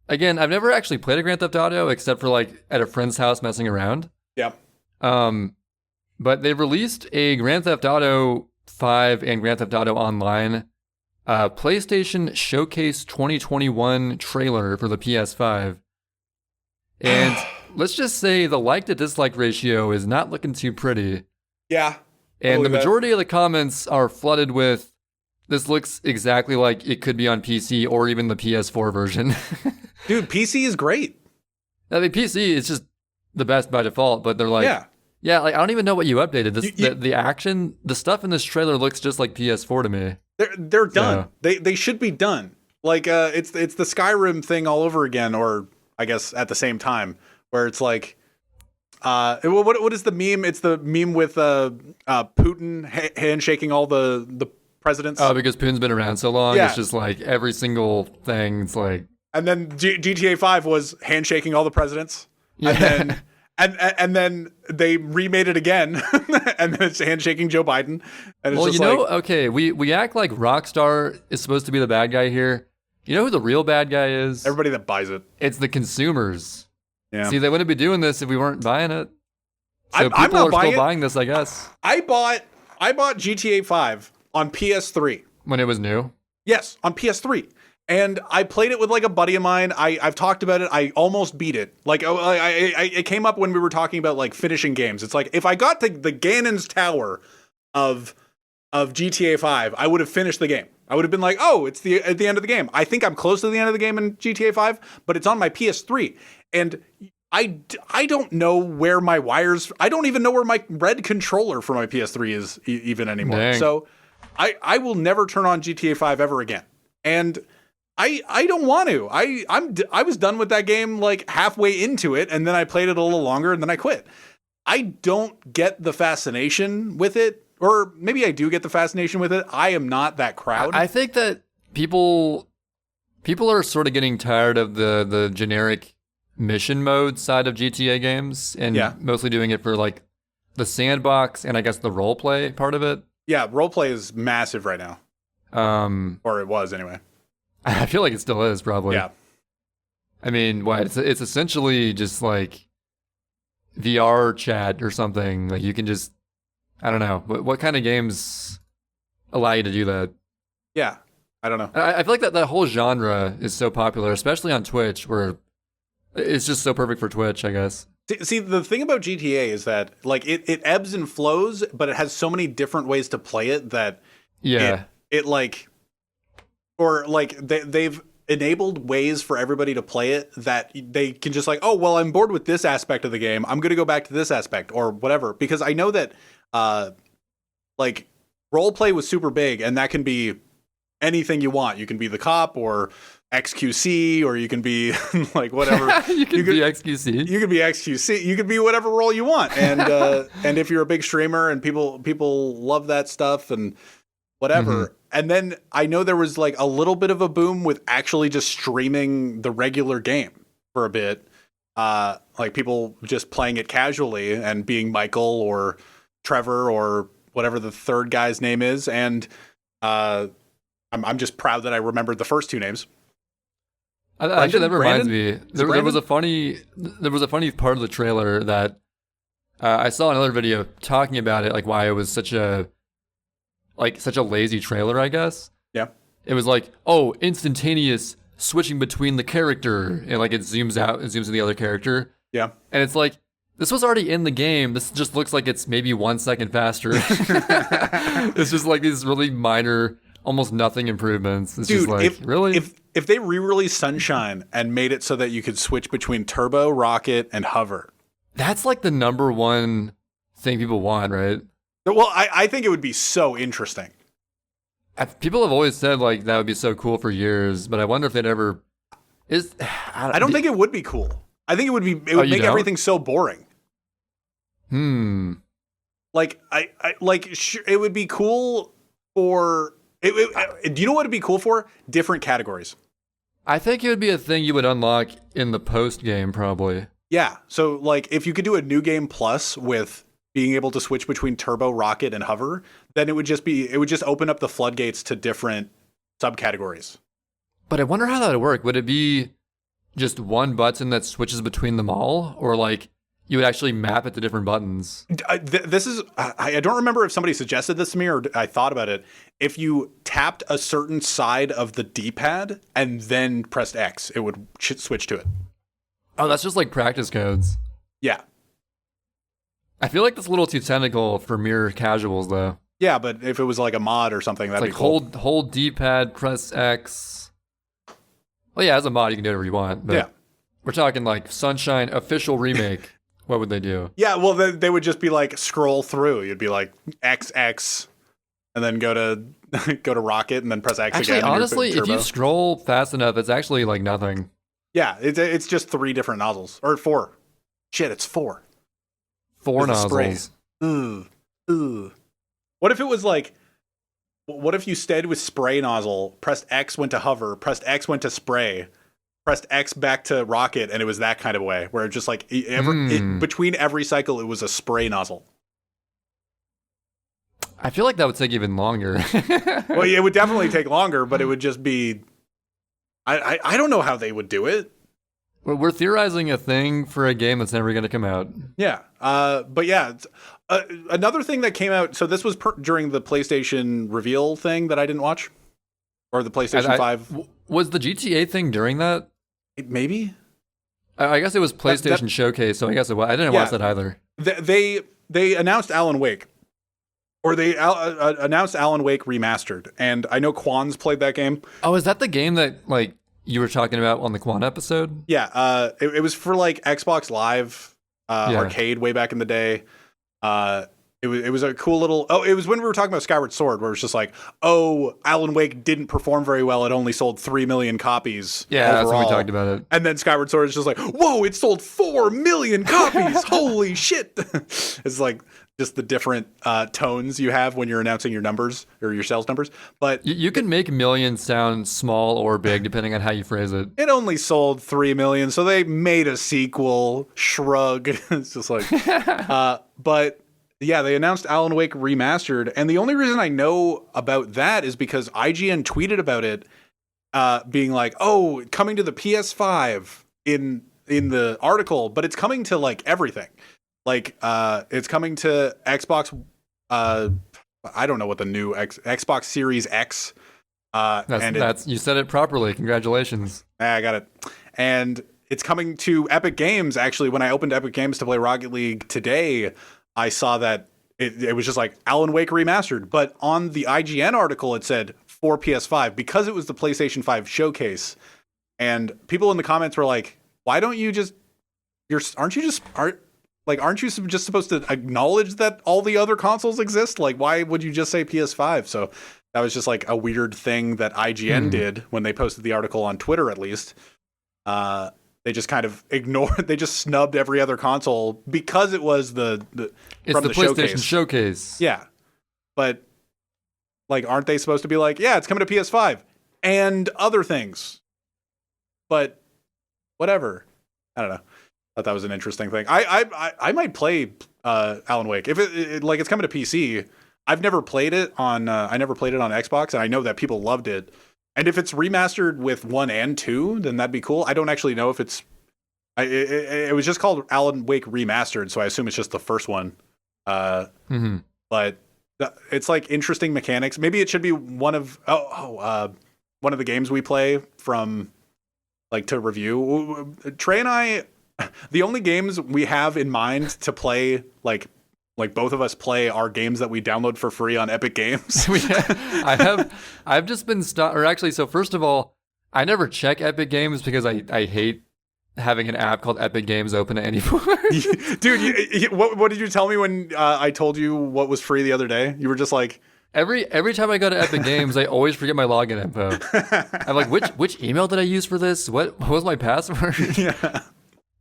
Again, I've never actually played a Grand Theft Auto except for like at a friend's house messing around. Yeah. But they released a Grand Theft Auto 5 and Grand Theft Auto Online PlayStation Showcase 2021 trailer for the PS5. And let's just say the like to dislike ratio is not looking too pretty. Yeah. And the majority of the comments are flooded with, this looks exactly like it could be on PC or even the PS4 version. Dude, PC is great. I mean, PC is just the best by default, but they're like, yeah, like I don't even know what you updated. The action, the stuff in this trailer looks just like PS4 to me. They're done. So. They should be done. Like it's the Skyrim thing all over again, or I guess at the same time, where it's like, what is the meme? It's the meme with Putin handshaking all the presidents. Oh, because Putin's been around so long, yeah. It's just like every single thing. It's like, and then GTA 5 was handshaking all the presidents, yeah. and then they remade it again, and then it's handshaking Joe Biden. And it's well, just okay, we act like Rockstar is supposed to be the bad guy here. You know who the real bad guy is? Everybody that buys it. It's the consumers. Yeah. See, they wouldn't be doing this if we weren't buying it. So I'm people not are still buying buying this, I guess. I bought GTA 5 on PS3. When it was new? Yes, on PS3. And I played it with like a buddy of mine. I've talked about it. I almost beat it. Like it came up when we were talking about like finishing games. It's like if I got to the Ganon's Tower of GTA 5, I would have finished the game. I would have been like, oh, it's at the end of the game. I think I'm close to the end of the game in GTA 5, but it's on my PS3. And I don't know where my wires... I don't even know where my red controller for my PS3 is even anymore. Dang. So I will never turn on GTA 5 ever again. And I don't want to. I was done with that game like halfway into it, and then I played it a little longer, and then I quit. I don't get the fascination with it. Or maybe I do get the fascination with it. I am not that crowd. I think that people are sort of getting tired of the generic mission mode side of GTA games and mostly doing it for like the sandbox and I guess the role play part of it. Yeah, role play is massive right now. Or it was anyway. I feel like it still is probably. Yeah. I mean, what it's essentially just like VR chat or something. Like you can just, I don't know. What kind of games allow you to do that? Yeah, I don't know. I feel like that whole genre is so popular, especially on Twitch, where it's just so perfect for Twitch, I guess. See, the thing about GTA is that like it ebbs and flows, but it has so many different ways to play it that it like, or like they've enabled ways for everybody to play it that they can just like, oh, well, I'm bored with this aspect of the game. I'm going to go back to this aspect or whatever. Because I know that like role play was super big, and that can be anything you want. You can be the cop or XQC, or you can be like whatever. you can be XQC. You can be XQC. You can be whatever role you want. And and if you're a big streamer and people love that stuff and whatever. Mm-hmm. And then I know there was like a little bit of a boom with actually just streaming the regular game for a bit. Like people just playing it casually and being Michael or Trevor or whatever the third guy's name is. And I'm just proud that I remembered the first two names. Actually, that reminds me. There was a funny part of the trailer that I saw another video talking about it, like why it was such a lazy trailer, I guess. Yeah. It was like, oh, instantaneous switching between the character, and like it zooms out and zooms to the other character. Yeah. And it's like, this was already in the game. This just looks like it's maybe 1 second faster. It's just like these really minor, almost nothing improvements. It's Dude, just like, really? If they re-released Sunshine and made it so that you could switch between Turbo, Rocket, and Hover. That's like the number one thing people want, right? Well, I think it would be so interesting. People have always said like that would be so cool for years, but I wonder if it ever is. I don't think it would be cool. I think it would make everything so boring. Like it would be cool for do you know what it'd be cool for? Different categories. I think it would be a thing you would unlock in the post game, probably. Yeah. So like if you could do a new game plus with being able to switch between turbo, rocket, and hover, then it would just open up the floodgates to different subcategories. But I wonder how that would work. Would it be just one button that switches between them all? Or like you would actually map it to different buttons? I don't remember if somebody suggested this to me or I thought about it. If you tapped a certain side of the D-pad and then pressed X, it would switch to it. Oh, that's just like practice codes. Yeah. I feel like that's a little too technical for mere casuals, though. Yeah, but if it was like a mod or something, that'd like be cool. Hold D-pad, press X. Well, yeah, as a mod, you can do whatever you want. But yeah. We're talking like Sunshine official remake. What would they do? Yeah, well, they would just be like scroll through. You'd be like XX, and then go to rocket, and then press X actually, again. Honestly, if you scroll fast enough, it's actually like nothing. Yeah, it's just 3 different nozzles. Or 4. Shit, it's 4. 4 nozzles. Ooh. What if it was like, what if you stayed with spray nozzle, pressed X, went to hover, pressed X, went to spray, pressed X back to rocket, and it was that kind of way, where it just like, between every cycle, it was a spray nozzle. I feel like that would take even longer. Well, it would definitely take longer, but it would just be, I don't know how they would do it. We're theorizing a thing for a game that's never going to come out. Yeah. But yeah, another thing that came out. So this was during the PlayStation reveal thing that I didn't watch, or the PlayStation 5. Was the GTA thing during that? Maybe. I guess it was PlayStation Showcase, so I guess it was. I didn't watch that either. They announced Alan Wake, or they announced Alan Wake Remastered, and I know Quan's played that game. Oh, is that the game that like you were talking about on the Quan episode? Yeah, it was for like Xbox Live arcade way back in the day. It was a cool little. Oh, it was when we were talking about Skyward Sword, where it's just like, oh, Alan Wake didn't perform very well. It only sold 3 million copies. Yeah, overall. that's when we talked about it. And then Skyward Sword is just like, whoa, it sold 4 million copies. Holy shit! It's like just the different tones you have when you're announcing your numbers or your sales numbers. But you can make millions sound small or big depending on how you phrase it. It only sold 3 million, so they made a sequel. Shrug. It's just like, but yeah, they announced Alan Wake Remastered, and the only reason I know about that is because IGN tweeted about it, being like, "Oh, coming to the PS5" in the article, but it's coming to like everything. Like, it's coming to Xbox. I don't know what the new Xbox Series X. That's you said it properly. Congratulations. I got it. And it's coming to Epic Games. Actually, when I opened Epic Games to play Rocket League today, I saw that it was just like Alan Wake Remastered. But on the IGN article, it said for PS5 because it was the PlayStation 5 showcase. And people in the comments were like, "Why don't you just? Aren't you just supposed to acknowledge that all the other consoles exist? Like, why would you just say PS5?" So that was just like a weird thing that IGN did when they posted the article on Twitter, at least. They just kind of ignored. They just snubbed every other console because it was the PlayStation showcase. Yeah, but like, aren't they supposed to be like, yeah, it's coming to PS5 and other things? But whatever. I don't know. Thought that was an interesting thing. I might play Alan Wake if it like it's coming to PC. I've never played it on. I never played it on Xbox, and I know that people loved it. And if it's remastered with 1 and 2, then that'd be cool. I don't actually know if it's. It was just called Alan Wake Remastered, so I assume it's just the first one. But it's like interesting mechanics. Maybe it should be one of one of the games we play from like to review. Trey and I, the only games we have in mind to play like both of us play are games that we download for free on Epic Games. I've just been so first of all, I never check Epic Games because I hate having an app called Epic Games open at any point. Dude, what did you tell me when I told you what was free the other day? You were just like, every time I go to Epic Games, I always forget my login info. I'm like, which email did I use for this? What was my password? Yeah.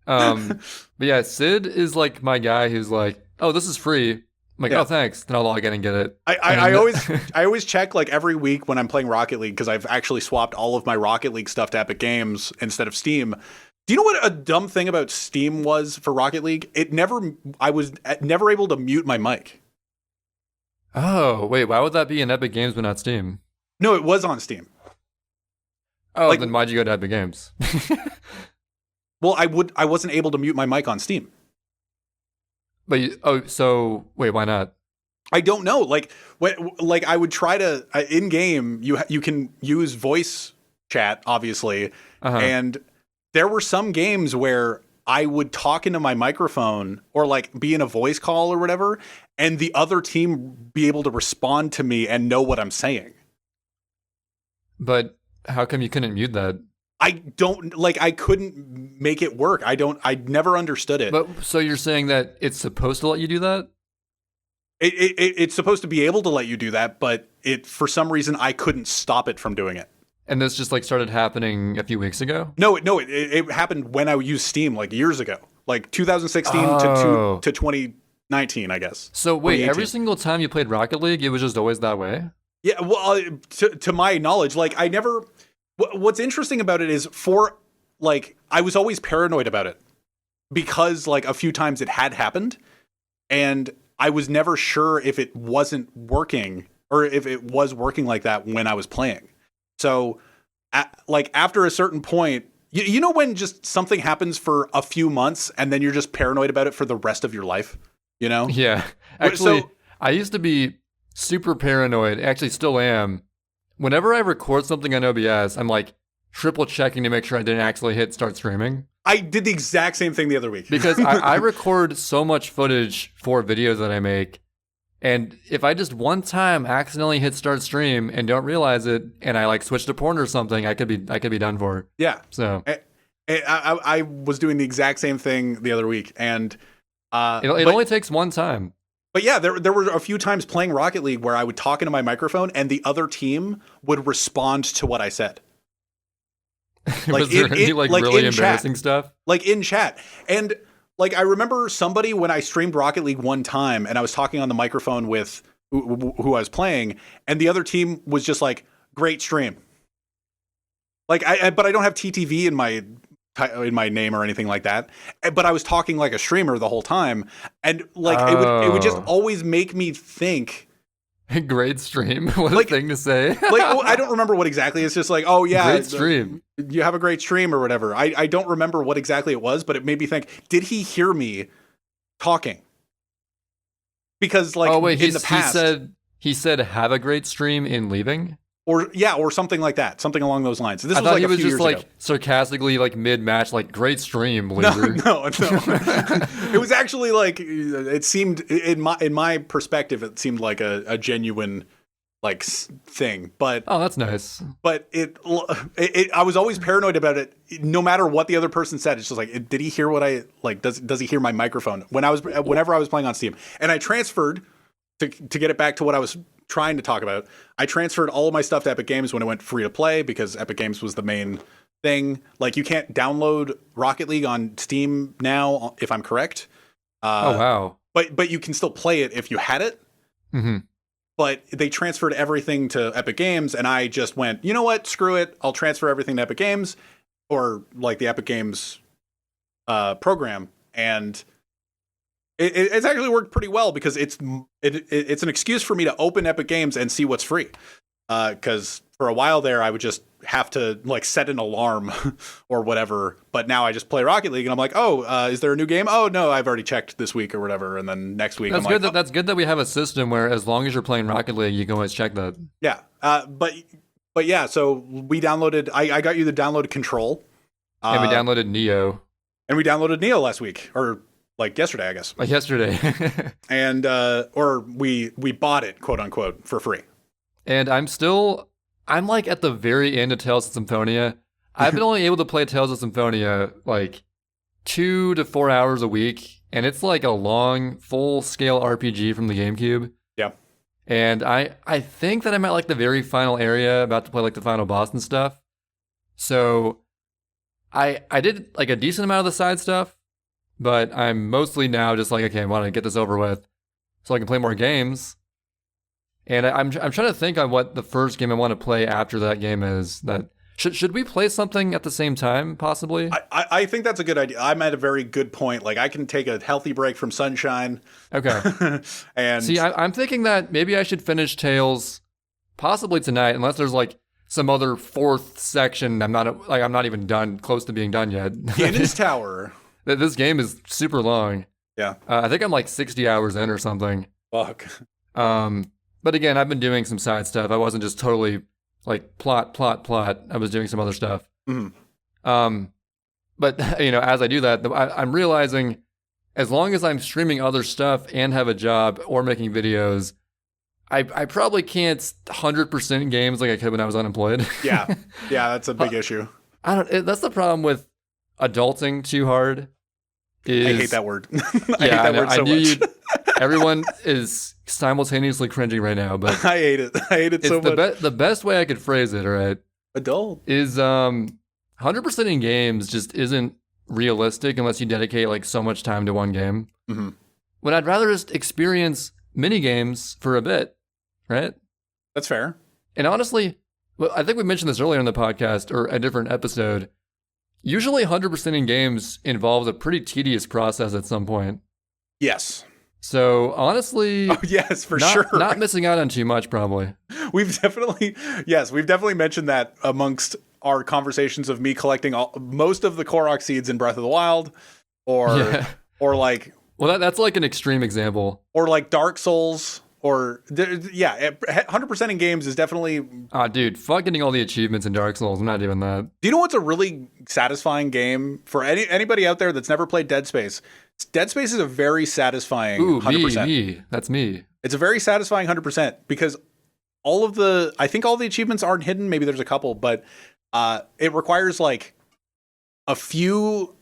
But yeah, Sid is like my guy who's like, oh, this is free. I'm like, Yeah. oh, thanks. Then I'll log in and get it. I And- always check like every week when I'm playing Rocket League because I've actually swapped all of my Rocket League stuff to Epic Games instead of Steam. Do you know what a dumb thing about Steam was for Rocket League? I was never able to mute my mic. Oh, wait, why would that be in Epic Games but not Steam? No, it was on Steam. Oh, Like- then why'd you go to Epic Games? Well, I wasn't able to mute my mic on Steam. But so wait, why not? I don't know. Like I would try to in game. You can use voice chat, obviously, Uh-huh. and there were some games where I would talk into my microphone or like be in a voice call or whatever, and the other team be able to respond to me and know what I'm saying. But how come you couldn't mute that? I don't like. I couldn't make it work. I never understood it. But so you're saying that it's supposed to let you do that? It's supposed to be able to let you do that, but for some reason I couldn't stop it from doing it. And this just like started happening a few weeks ago? No, it happened when I used Steam like years ago, like 2016 Oh. to 2019, I guess. So wait, 2018. every single time you played Rocket League, it was just always that way? Yeah, well, to my knowledge, like I never. What's interesting about it is I was always paranoid about it because like a few times it had happened, and I was never sure if it wasn't working or if it was working like that when I was playing. So, like after a certain point, you know when just something happens for a few months and then you're just paranoid about it for the rest of your life, you know? Yeah. Actually, So- I used to be super paranoid, actually still am. Whenever I record something on OBS, I'm like triple checking to make sure I didn't actually hit start streaming. I did the exact same thing the other week. Because I record so much footage for videos that I make. And if I just one time accidentally hit start stream and don't realize it, and I like switch to porn or something, I could be done for. Yeah. So I was doing the exact same thing the other week, and it only takes one time. but yeah, there were a few times playing Rocket League where I would talk into my microphone, and the other team would respond to what I said, Was there any like really in chat. embarrassing stuff? like in chat. And like I remember somebody when I streamed Rocket League one time, and I was talking on the microphone with who I was playing, and the other team was just like, "Great stream." Like but I don't have TTV in my name or anything like that. But I was talking like a streamer the whole time, and like it would just Oh. always make me think. Great stream. What Like- a thing to say. Like I don't remember what exactly. It's just like, oh yeah, Great stream. you have a great stream or whatever. I don't remember what exactly it was, but it made me think, did he hear me talking? Because like Oh wait, in the past, he said have a great stream in leaving. or something like that, something along those lines. This I was thought like he a was few just years like ago. sarcastically like mid match like great stream, No, loser. no. It was actually like it seemed in my perspective, it seemed like a genuine like thing, but Oh, that's nice. it I was always paranoid about it. No matter what the other person said, it's just like, did he hear what I like? Does he hear my microphone whenever I was playing on Steam? And I transferred to get it back to what I was trying to talk about. I transferred all of my stuff to Epic Games when it went free to play because Epic Games was the main thing. Like you can't download Rocket League on Steam now, if I'm correct. Oh wow. But you can still play it if you had it. Hmm. But they transferred everything to Epic Games, and I just went, you know what? Screw it. I'll transfer everything to Epic Games, or like the Epic Games program, and it's actually worked pretty well because it's an excuse for me to open Epic Games and see what's free. Because for a while there, I would just have to like set an alarm or whatever. But now I just play Rocket League, and I'm like, oh, is there a new game? Oh no, I've already checked this week or whatever. And then next week, That's I'm good. like, That's good that we have a system where as long as you're playing Rocket League, you can always check that. yeah. But yeah. So we downloaded. I got you the downloaded Control, And we downloaded Neo and we downloaded Neo last week or like yesterday, I guess. like yesterday. And or we bought it, quote unquote, for free. And I'm like at the very end of Tales of Symphonia. I've been only able to play Tales of Symphonia like 2 to 4 hours a week. And it's like a long, full-scale RPG from the GameCube. Yeah. And I think that I'm at like the very final area, about to play like the final boss and stuff. So I did like a decent amount of the side stuff. but I'm mostly now just like, okay, I want to get this over with so I can play more games. And I'm trying to think on what the first game I want to play after that game is. That should we play something at the same time, possibly? I think that's a good idea. I'm at a very good point. Like, I can take a healthy break from Sunshine. Okay. And see, I'm thinking that maybe I should finish Tales possibly tonight, unless there's like some other fourth section I'm not even done, close to being done yet. Guinness Tower. This game is super long. Yeah. I think I'm like 60 hours in or something. Fuck. But again, I've been doing some side stuff. I wasn't just totally like plot. I was doing some other stuff. Mm-hmm. But as I do that, I'm realizing as long as I'm streaming other stuff and have a job or making videos, I probably can't 100% games like I could when I was unemployed. Yeah, that's a big issue. That's the problem with adulting too hard. I hate that word. I hate that word so I knew much. Everyone is simultaneously cringing right now, but I hate it. I hate it so much. The best way I could phrase it, right, adult is 100% in games just isn't realistic unless you dedicate like so much time to one game. Mm-hmm. When I'd rather just experience mini games for a bit, right? That's fair. And honestly, well, I think we mentioned this earlier in the podcast or a different episode. Usually 100% in games involves a pretty tedious process at some point. Yes. So honestly, yes, for sure. Not missing out on too much, probably. We've definitely mentioned that amongst our conversations of me collecting most of the Korok seeds in Breath of the Wild, or like, well, that's like an extreme example, or like Dark Souls, or 100% in games is definitely. Dude, fuck getting all the achievements in Dark Souls. I'm not doing that. Do you know what's a really satisfying game for anybody out there that's never played Dead Space? Dead Space is a very satisfying 100%. Me. That's me. It's a very satisfying 100% because I think all the achievements aren't hidden. Maybe there's a couple, but it requires like a few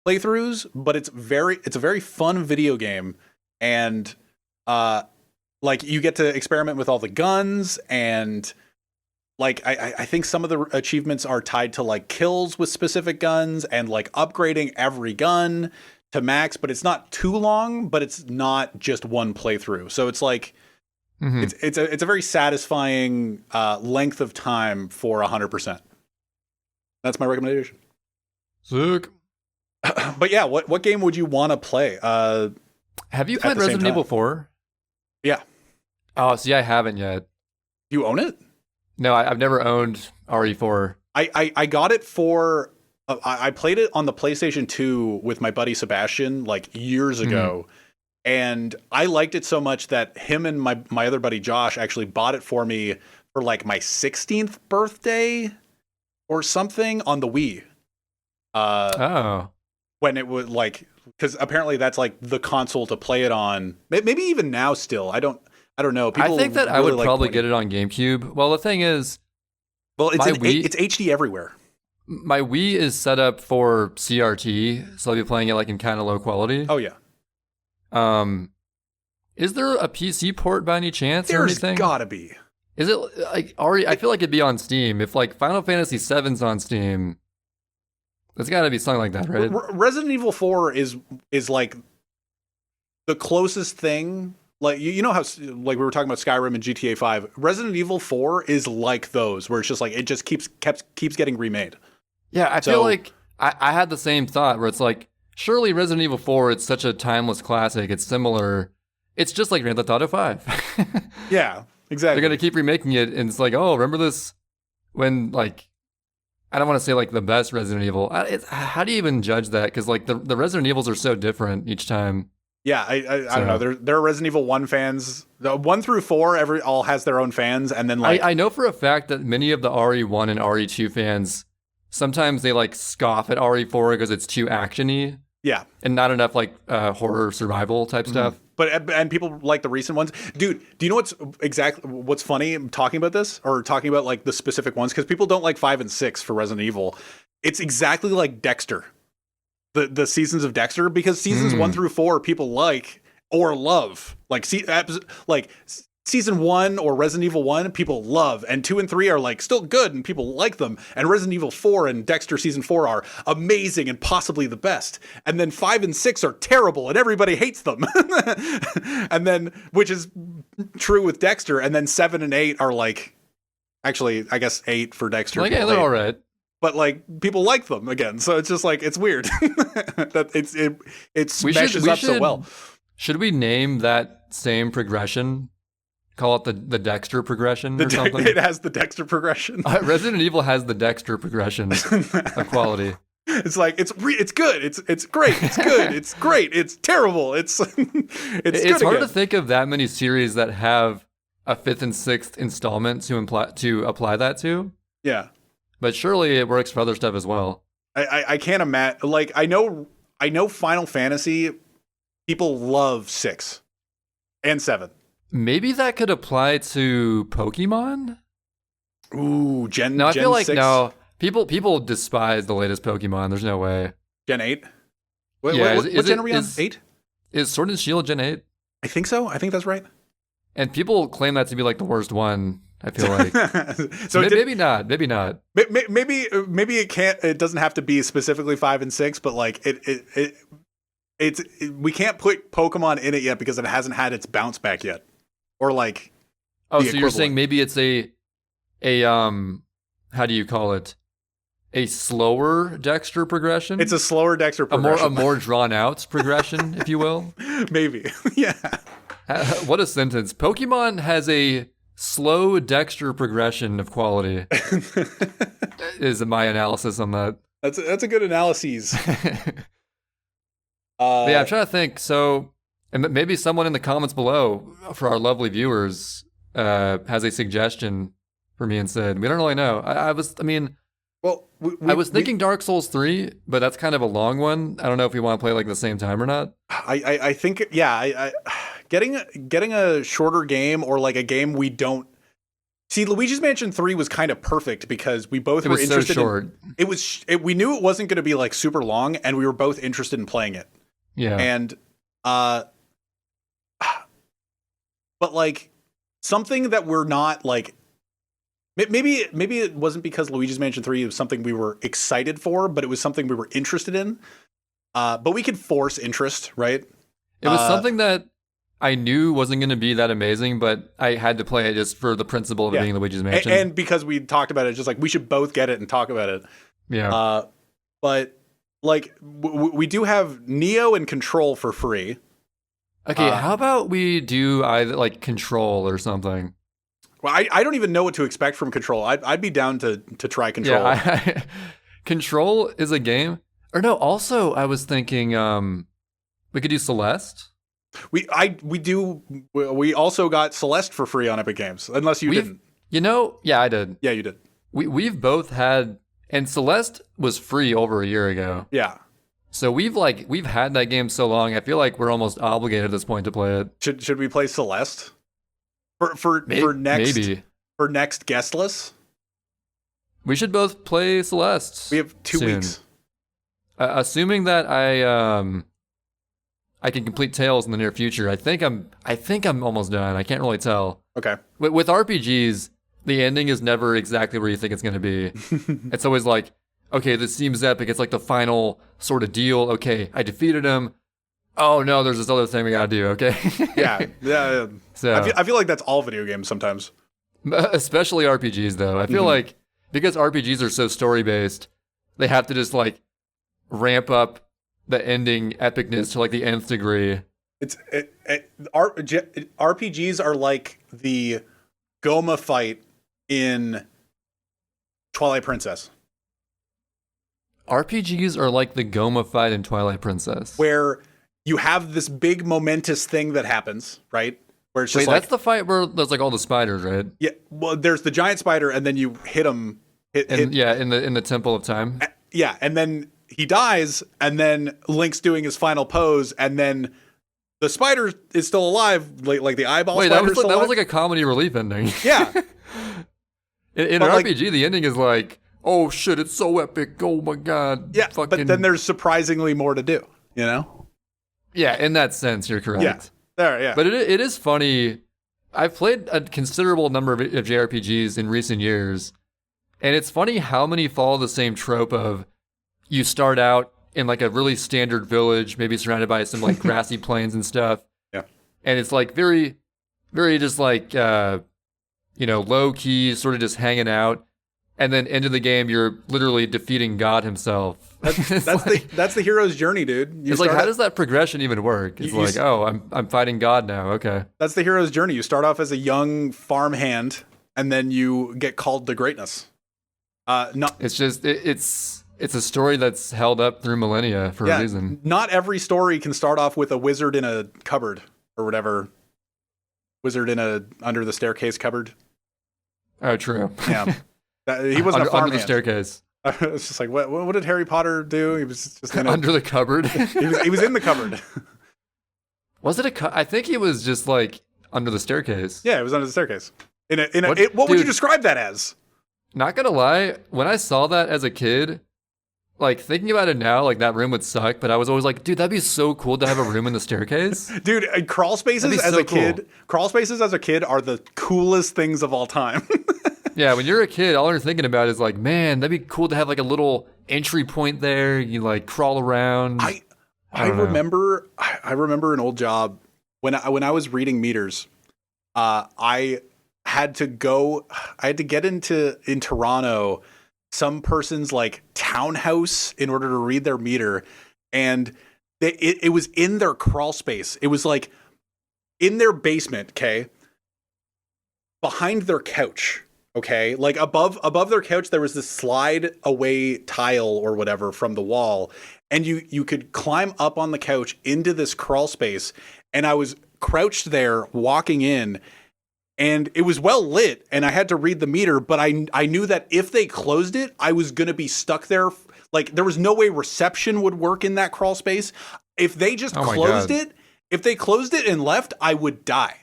playthroughs, but it's a very fun video game. And like you get to experiment with all the guns, and like I think some of the achievements are tied to like kills with specific guns and like upgrading every gun to max, but it's not too long, but it's not just one playthrough. So it's like it's a very satisfying length of time for 100%. That's my recommendation. Sick. But yeah, what game would you want to play? Have you played Resident Evil 4? Yeah. Oh, see, I haven't yet. Do you own it? No, I've never owned RE4. I got it for. I played it on the PlayStation 2 with my buddy Sebastian like years ago, and I liked it so much that him and my other buddy Josh actually bought it for me for like my 16th birthday or something on the Wii. When it was like, because apparently that's like the console to play it on. Maybe even now still. I don't know. People I think that really I would probably get it on GameCube. Well, the thing is, it's HD everywhere. My Wii is set up for CRT, so I'll be playing it like in kind of low quality. Oh yeah. Is there a PC port by any chance or anything? There's gotta be. Is it like already? I feel like it'd be on Steam. If like Final Fantasy VII's on Steam, there's gotta be something like that, right? Resident Evil 4 is like the closest thing. Like you know how like we were talking about Skyrim and GTA 5. Resident Evil 4 is like those, where it's just like it just keeps getting remade. Yeah, I feel like I had the same thought where it's like, surely Resident Evil 4, it's such a timeless classic. It's similar. It's just like Grand Theft Auto 5. Yeah, exactly. They're going to keep remaking it. And it's like, oh, remember this when like, I don't want to say like the best Resident Evil. How do you even judge that? Because like the Resident Evils are so different each time. Yeah, I don't know. There are Resident Evil 1 fans. The 1 through 4 all has their own fans, and then like I know for a fact that many of the RE1 and RE2 fans sometimes they like scoff at RE4 because it's too actiony. Yeah, and not enough like horror survival type stuff. But people like the recent ones. Dude, do you know what's funny talking about this or talking about like the specific ones? Because people don't like 5 and 6 for Resident Evil. It's exactly like Dexter. The seasons of Dexter, because seasons 1 through 4 people like or love. Like Season 1 or Resident Evil 1, people love, and 2 and 3 are like still good and people like them. And Resident Evil 4 and Dexter Season 4 are amazing and possibly the best. And then 5 and 6 are terrible and everybody hates them. And then, which is true with Dexter. And then 7 and 8 are like, actually, I guess 8 for Dexter. Like, yeah, they're all right. But like people like them again. So it's just like, it's weird that it smashes up so well. Should we name that same progression? Call it the Dexter progression or something? It has the Dexter progression. Resident Evil has the Dexter progression of quality. It's like, it's good. It's great. It's good. It's great. It's terrible. It's It's hard to think of that many series that have a 5th and 6th installment to apply that to. Yeah. But surely it works for other stuff as well. I can't imagine. Like, I know Final Fantasy, people love 6 and 7. Maybe that could apply to Pokemon? Ooh, Gen No, I feel like 6? no. People despise the latest Pokemon. There's no way. Gen 8? What gen are we on? 8? Is Sword and Shield Gen 8? I think so. I think that's right. And people claim that to be like the worst one, I feel like. So maybe not. Maybe not. Maybe it can't. It doesn't have to be specifically 5 and 6, but like we can't put Pokemon in it yet because it hasn't had its bounce back yet. Or like, oh, so you're saying maybe it's a how do you call it? A slower Dexter progression? It's a slower Dexter progression. A more drawn out progression, if you will. Maybe, yeah. What a sentence! Pokemon has a slow Dexter progression of quality. Is my analysis on that? That's a good analysis. Yeah, I'm trying to think. So. And maybe someone in the comments below, for our lovely viewers, has a suggestion for me and Sid. We don't really know. I was thinking Dark Souls 3, but that's kind of a long one. I don't know if we want to play like the same time or not. I think, yeah, getting a shorter game or like a game we don't see. Luigi's Mansion 3 was kind of perfect because we both were interested. So short. We knew it wasn't going to be like super long, and we were both interested in playing it. Yeah, and but like something that we're not like, maybe it wasn't because Luigi's Mansion 3 was something we were excited for, but it was something we were interested in. But we could force interest, right? It was something that I knew wasn't going to be that amazing, but I had to play it just for the principle of it being Luigi's Mansion. And because we talked about it, just like we should both get it and talk about it. Yeah. But like we do have Neo and Control for free. Okay, how about we do either like Control or something? Well, I don't even know what to expect from Control. I'd be down to try Control. Yeah, Control is a game. Or no, also I was thinking we could do Celeste. We also got Celeste for free on Epic Games, unless you didn't. You know, yeah, I did. Yeah, you did. We've both had, and Celeste was free over a year ago. Yeah. So we've had that game so long. I feel like we're almost obligated at this point to play it. Should we play Celeste for next guestless? We should both play Celeste. We have 2 weeks. Assuming that I can complete Tales in the near future. I think I'm almost done. I can't really tell. Okay. With RPGs, the ending is never exactly where you think it's going to be. It's always like, okay, this seems epic. It's like the final sort of deal. Okay, I defeated him. Oh no, there's this other thing we gotta do. Okay. Yeah. So I feel like that's all video games sometimes. Especially RPGs, though. I feel like because RPGs are so story based, they have to just like ramp up the ending epicness to like the nth degree. RPGs are like the Goma fight in Twilight Princess. RPGs are like the Goma fight in Twilight Princess, where you have this big momentous thing that happens, right? Where it's just that's the fight where there's like all the spiders, right? Yeah. Well, there's the giant spider, and then you hit him. In the Temple of Time. Yeah, and then he dies, and then Link's doing his final pose, and then the spider is still alive, like the eyeball. Wait, that was like a comedy relief ending. Yeah. in an RPG, the ending is like, oh shit, it's so epic. Oh my god. Yeah, but then there's surprisingly more to do, you know? Yeah, in that sense, you're correct. Yeah. There, yeah. But it is funny I've played a considerable number of JRPGs in recent years, and it's funny how many follow the same trope of you start out in like a really standard village, maybe surrounded by some like grassy plains and stuff. Yeah. And it's like very, very just like, low key, sort of just hanging out. And then into the game, you're literally defeating God himself. That's the hero's journey, dude. It's like, how does that progression even work? It's like, I'm fighting God now. Okay. That's the hero's journey. You start off as a young farmhand, and then you get called to greatness. It's just it's a story that's held up through millennia for a reason. Not every story can start off with a wizard in a cupboard or whatever. Wizard in a under the staircase cupboard. Oh, true. Yeah. He wasn't a farmhand. Under the staircase. It's just like, what did Harry Potter do? He was just under the cupboard. he was in the cupboard. Was it I think he was just like under the staircase. Yeah, it was under the staircase. What would you describe that as? Not gonna lie, when I saw that as a kid, like thinking about it now, like that room would suck, but I was always like, dude, that'd be so cool to have a room in the staircase. Dude, crawl spaces as a kid are the coolest things of all time. Yeah, when you're a kid, all you're thinking about is like, man, that'd be cool to have like a little entry point there. You like crawl around. I remember an old job when I was reading meters. I had to get in Toronto, some person's like townhouse in order to read their meter, and it was in their crawl space. It was like in their basement, okay, behind their couch. Okay, like above their couch, there was this slide away tile or whatever from the wall, and you could climb up on the couch into this crawl space. And I was crouched there, walking in, and it was well lit, and I had to read the meter. But I knew that if they closed it, I was gonna be stuck there. Like there was no way reception would work in that crawl space. If they just closed it and left, I would die.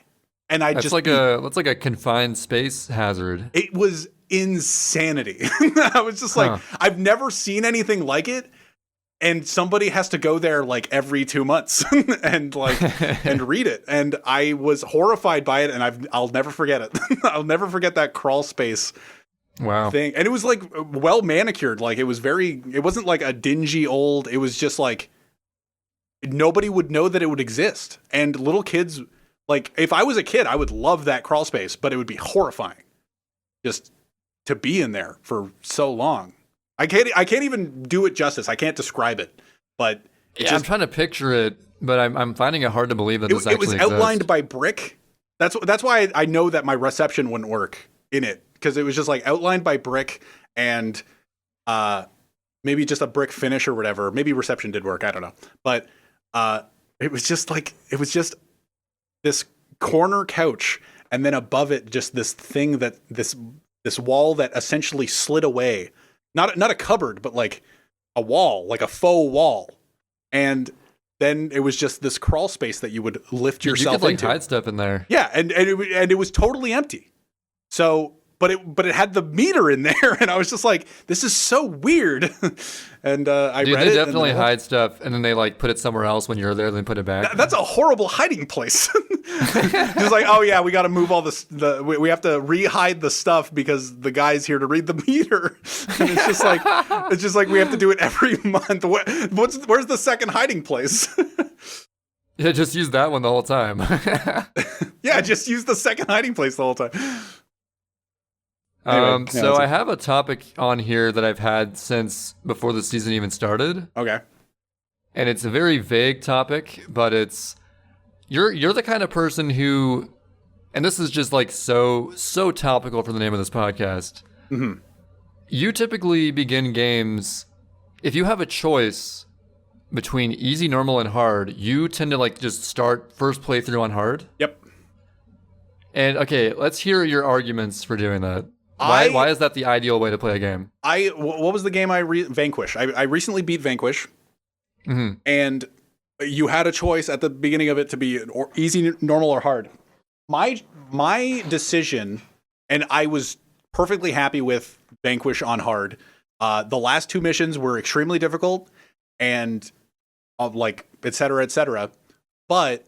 And that's like a confined space hazard. It was insanity. I was just like, I've never seen anything like it. And somebody has to go there like every 2 months and read it. And I was horrified by it, and I'll never forget it. I'll never forget that crawl space thing. And it was like well manicured. Like it wasn't like a dingy old, it was just like nobody would know that it would exist. And little kids, like, if I was a kid, I would love that crawl space, but it would be horrifying just to be in there for so long. I can't even do it justice. I can't describe it, but I'm trying to picture it, but I'm finding it hard to believe that this actually exists. It was outlined by brick. That's why I know that my reception wouldn't work in it, because it was just like outlined by brick and maybe just a brick finish or whatever. Maybe reception did work. I don't know, but it was just this corner couch, and then above it, just this thing this wall that essentially slid away. Not a cupboard, but like a wall, like a faux wall. And then it was just this crawl space that you would lift yourself into. You could hide stuff in there. Yeah, and it was totally empty. So, but it had the meter in there, and I was just like, this is so weird. And I read it. They definitely hide stuff, and then they like put it somewhere else when you're there, then put it back. That's a horrible hiding place. Just like, oh yeah, we got to move all this. We have to re-hide the stuff because the guy's here to read the meter. And it's just like we have to do it every month. Where's the second hiding place? Yeah, just use that one the whole time. Yeah, just use the second hiding place the whole time. Anyway, so I have a topic on here that I've had since before the season even started. Okay. And it's a very vague topic, but it's you're the kind of person who, and this is just like so topical for the name of this podcast. Mm-hmm. You typically begin games, if you have a choice between easy, normal, and hard, you tend to like just start first playthrough on hard. Yep. And okay, let's hear your arguments for doing that. Why is that the ideal way to play a game? What was the game Vanquish? I recently beat Vanquish, mm-hmm. and you had a choice at the beginning of it to be easy, normal, or hard. My decision, and I was perfectly happy with Vanquish on hard. The last two missions were extremely difficult, and like et cetera, but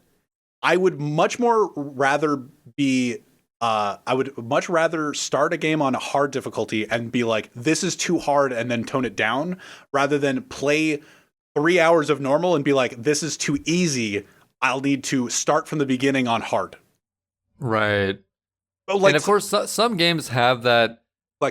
I would much more rather be I would much rather start a game on a hard difficulty and be like, this is too hard, and then tone it down, rather than play 3 hours of normal and be like, this is too easy. I'll need to start from the beginning on hard. Right. But like, and of course, some games have that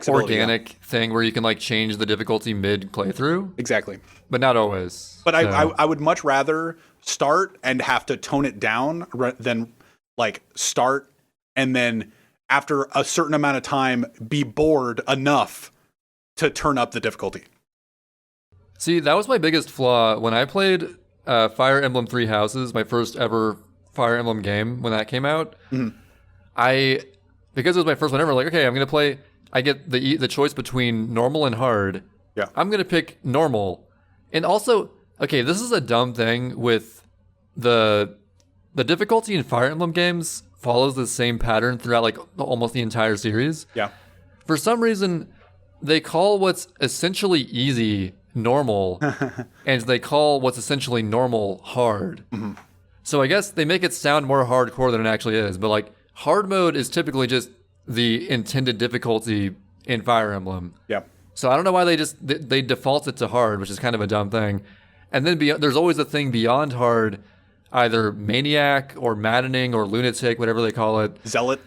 organic yeah. thing where you can like change the difficulty mid playthrough. Exactly. But not always. But so. I would much rather start and have to tone it down than like start and then after a certain amount of time be bored enough to turn up the difficulty. See, that was my biggest flaw when I played Fire Emblem Three Houses, my first ever Fire Emblem game when that came out. Mm-hmm. Because it was my first one ever, like, okay, I'm going to play, I get the choice between normal and hard. Yeah. I'm going to pick normal. And also, okay, this is a dumb thing with the difficulty in Fire Emblem games follows the same pattern throughout like almost the entire series. Yeah. For some reason, they call what's essentially easy normal, and they call what's essentially normal hard. Mm-hmm. So I guess they make it sound more hardcore than it actually is. But like hard mode is typically just the intended difficulty in Fire Emblem. Yeah. So I don't know why they default it to hard, which is kind of a dumb thing. And then there's always a thing beyond hard, either maniac or maddening or lunatic, whatever they call it. Zealot.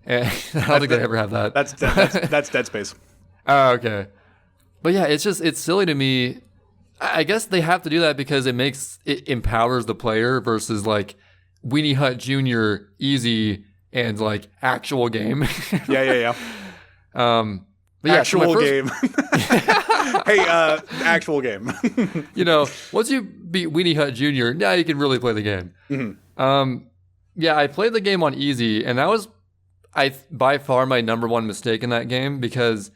And I don't think they ever have that. That's Dead Space. Oh, okay. But yeah, it's silly to me. I guess they have to do that because it empowers the player versus like Weenie Hut Jr. easy and like actual game. Yeah. But yeah, actual game. Hey, actual game. Once you beat Weenie Hut Jr., now you can really play the game. Mm-hmm. Yeah, I played the game on easy, and that was by far my number one mistake in that game because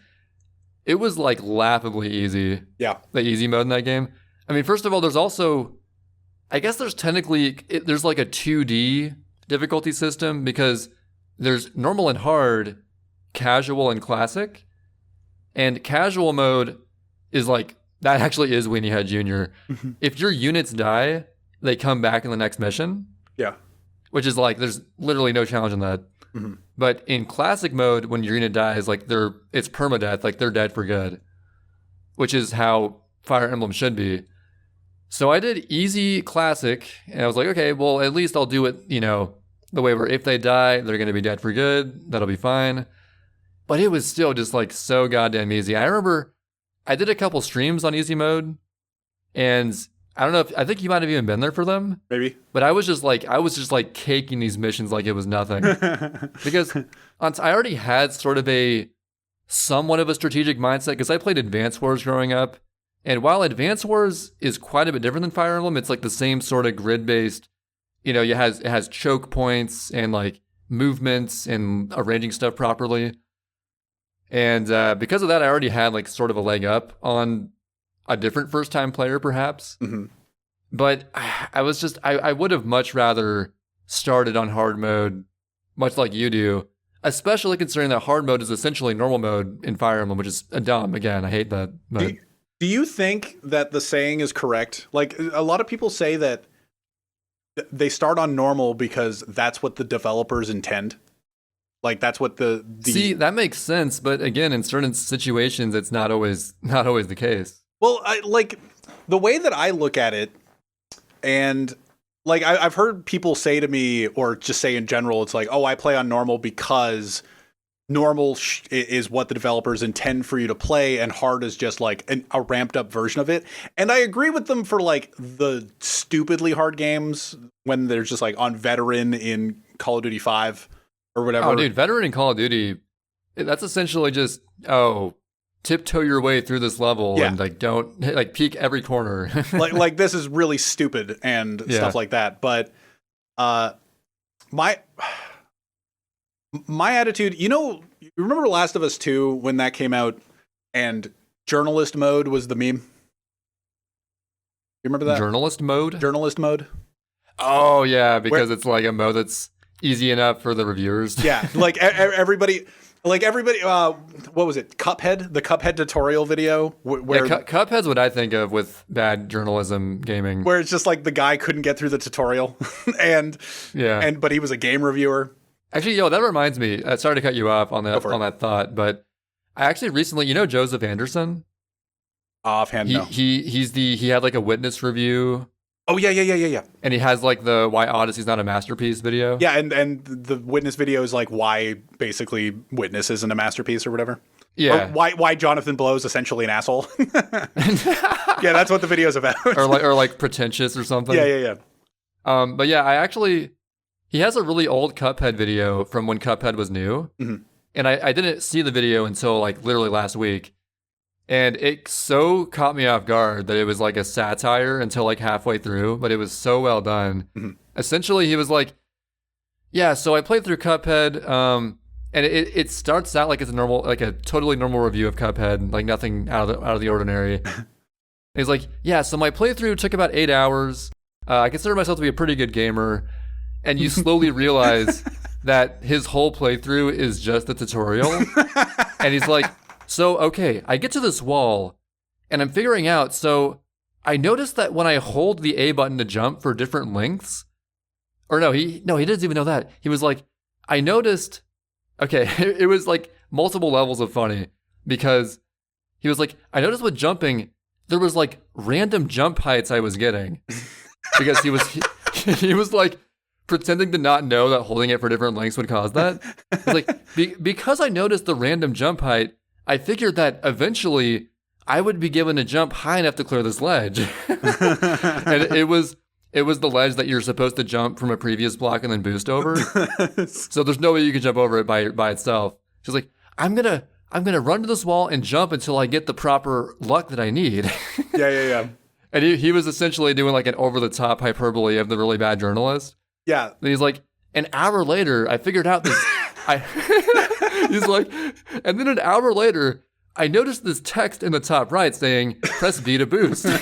it was like laughably easy. Yeah. The easy mode in that game. I mean, first of all, there's also, I guess there's there's like a 2D difficulty system because there's normal and hard, casual and classic. And casual mode is like, that actually is Weenie Hut Jr. Mm-hmm. If your units die, they come back in the next mission. Yeah. Which is like, there's literally no challenge in that. Mm-hmm. But in classic mode, when your unit dies, like it's permadeath, like they're dead for good. Which is how Fire Emblem should be. So I did easy classic, and I was like, okay, well, at least I'll do it, the way where if they die, they're going to be dead for good. That'll be fine. But it was still just like so goddamn easy. I remember I did a couple streams on easy mode, and I don't know I think you might have even been there for them. Maybe. But I was just like caking these missions like it was nothing. Because I already had sort of somewhat of a strategic mindset because I played Advance Wars growing up. And while Advance Wars is quite a bit different than Fire Emblem, it's like the same sort of grid-based, it has choke points and like movements and arranging stuff properly. And because of that, I already had like sort of a leg up on a different first-time player, perhaps. Mm-hmm. But I would have much rather started on hard mode, much like you do, especially considering that hard mode is essentially normal mode in Fire Emblem, which is dumb. Again, I hate that. But do you think that the saying is correct? Like, a lot of people say that they start on normal because that's what the developers intend. Like, that's what the See, that makes sense, but again, in certain situations, it's not always the case. Well, like the way that I look at it, and like I've heard people say to me, or just say in general, it's like, oh, I play on normal because normal is what the developers intend for you to play, and hard is just like a ramped up version of it. And I agree with them for like the stupidly hard games when they're just like on veteran in Call of Duty 5 or whatever. Oh, dude, veteran in Call of Duty, that's essentially just, tiptoe your way through this level and like don't like peek every corner. like this is really stupid and stuff like that. But my attitude, you remember Last of Us 2 when that came out and journalist mode was the meme? You remember that? Journalist mode? Journalist mode? Oh yeah, because it's like a mode that's easy enough for the reviewers. Yeah, like everybody, what was it? Cuphead? The Cuphead tutorial video? Where Cuphead's what I think of with bad journalism gaming. Where it's just like the guy couldn't get through the tutorial but he was a game reviewer. Actually, that reminds me. Sorry to cut you off on that thought, but I actually recently, Joseph Anderson? Offhand, no. He had like a witness review. Oh yeah. And he has like the Why Odyssey's Not a Masterpiece video. Yeah, and the witness video is like why basically Witness isn't a masterpiece or whatever. Yeah. Or why Jonathan Blow's essentially an asshole. Yeah, that's what the video's about. or like pretentious or something. Yeah. But yeah, he has a really old Cuphead video from when Cuphead was new. Mm-hmm. And I didn't see the video until like literally last week. And it so caught me off guard that it was like a satire until like halfway through, but it was so well done. Mm-hmm. Essentially, he was like, yeah, so I played through Cuphead, and it starts out like it's a totally normal review of Cuphead, like nothing out of the ordinary. He's like, yeah, so my playthrough took about 8 hours. I consider myself to be a pretty good gamer. And you slowly realize that his whole playthrough is just a tutorial. And he's like, so, okay, I get to this wall, and I'm figuring out, so I noticed that when I hold the A button to jump for different lengths, or he doesn't even know that. He was like, I noticed, okay, it was like multiple levels of funny, because he was like, I noticed with jumping, there was like random jump heights I was getting, because he was like pretending to not know that holding it for different lengths would cause that. He's like, because I noticed the random jump height, I figured that eventually I would be given a jump high enough to clear this ledge. And it was the ledge that you're supposed to jump from a previous block and then boost over. So there's no way you can jump over it by itself. She's like, I'm gonna run to this wall and jump until I get the proper luck that I need. Yeah. And he was essentially doing like an over-the-top hyperbole of the really bad journalist. Yeah. And he's like, an hour later, I figured out this. He's like, and then an hour later, I noticed this text in the top right saying, press V to boost. And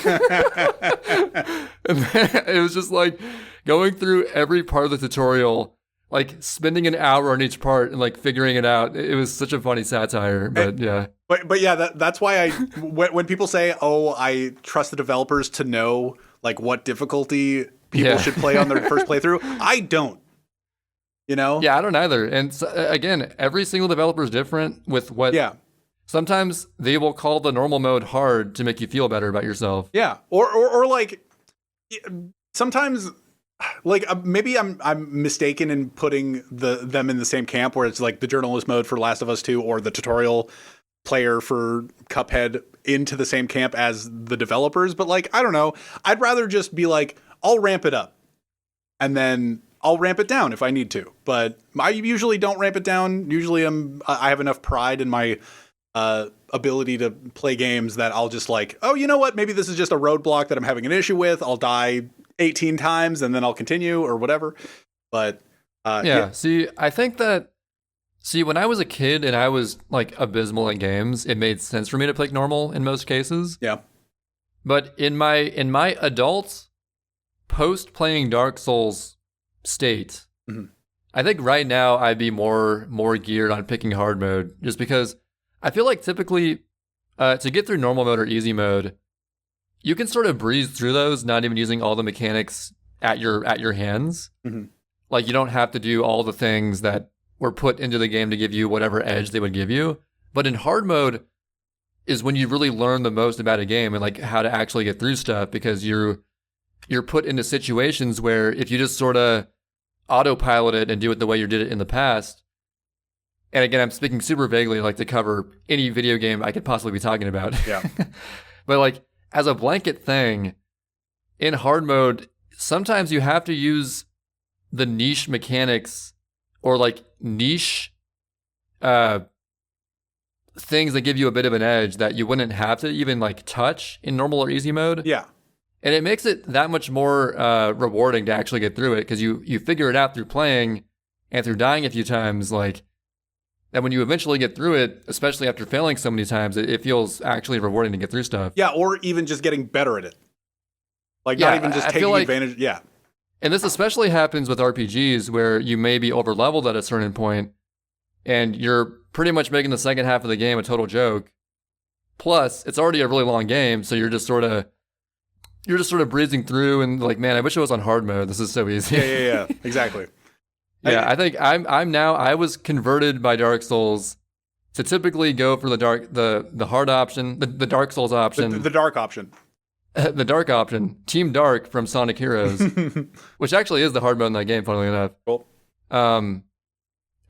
then it was just like going through every part of the tutorial, like spending an hour on each part and like figuring it out. It was such a funny satire, but yeah. But yeah, that's why when people say, oh, I trust the developers to know like what difficulty people should play on their first playthrough, I don't. Yeah, I don't either. And so, again, every single developer is different with what. Yeah. Sometimes they will call the normal mode hard to make you feel better about yourself. Yeah, or like sometimes, like maybe I'm mistaken in putting them in the same camp where it's like the journalist mode for Last of Us 2 or the tutorial player for Cuphead into the same camp as the developers. But like, I don't know. I'd rather just be like, I'll ramp it up, and then I'll ramp it down if I need to, but I usually don't ramp it down. Usually I have enough pride in my ability to play games that I'll just like, oh, you know what? Maybe this is just a roadblock that I'm having an issue with. I'll die 18 times and then I'll continue or whatever. But yeah. I think that when I was a kid and I was like abysmal at games, it made sense for me to play normal in most cases. Yeah. But in my adult post playing Dark Souls state, I think right now I'd be more geared on picking hard mode, just because I feel like typically to get through normal mode or easy mode, you can sort of breeze through those, not even using all the mechanics at your hands. Like you don't have to do all the things that were put into the game to give you whatever edge they would give you. But in hard mode is when you really learn the most about a game and like how to actually get through stuff, because you're put into situations where if you just sort of autopilot it and do it the way you did it in the past. And again, I'm speaking super vaguely, like to cover any video game I could possibly be talking about. Yeah. But like as a blanket thing, in hard mode, sometimes you have to use the niche mechanics or like niche things that give you a bit of an edge that you wouldn't have to even like touch in normal or easy mode. Yeah. And it makes it that much more rewarding to actually get through it, because you figure it out through playing and through dying a few times. Like, that when you eventually get through it, especially after failing so many times, it feels actually rewarding to get through stuff. Yeah, or even just getting better at it. Like, not even just taking advantage. Yeah. And this especially happens with RPGs where you may be over-leveled at a certain point, and you're pretty much making the second half of the game a total joke. Plus, it's already a really long game, so you're just sort of breezing through and like, man, I wish it was on hard mode. This is so easy. Yeah, exactly. Yeah, I think I was converted by Dark Souls to typically go for the hard option, the Dark Souls option. The dark option. The dark option, Team Dark from Sonic Heroes, which actually is the hard mode in that game, funnily enough. Cool. And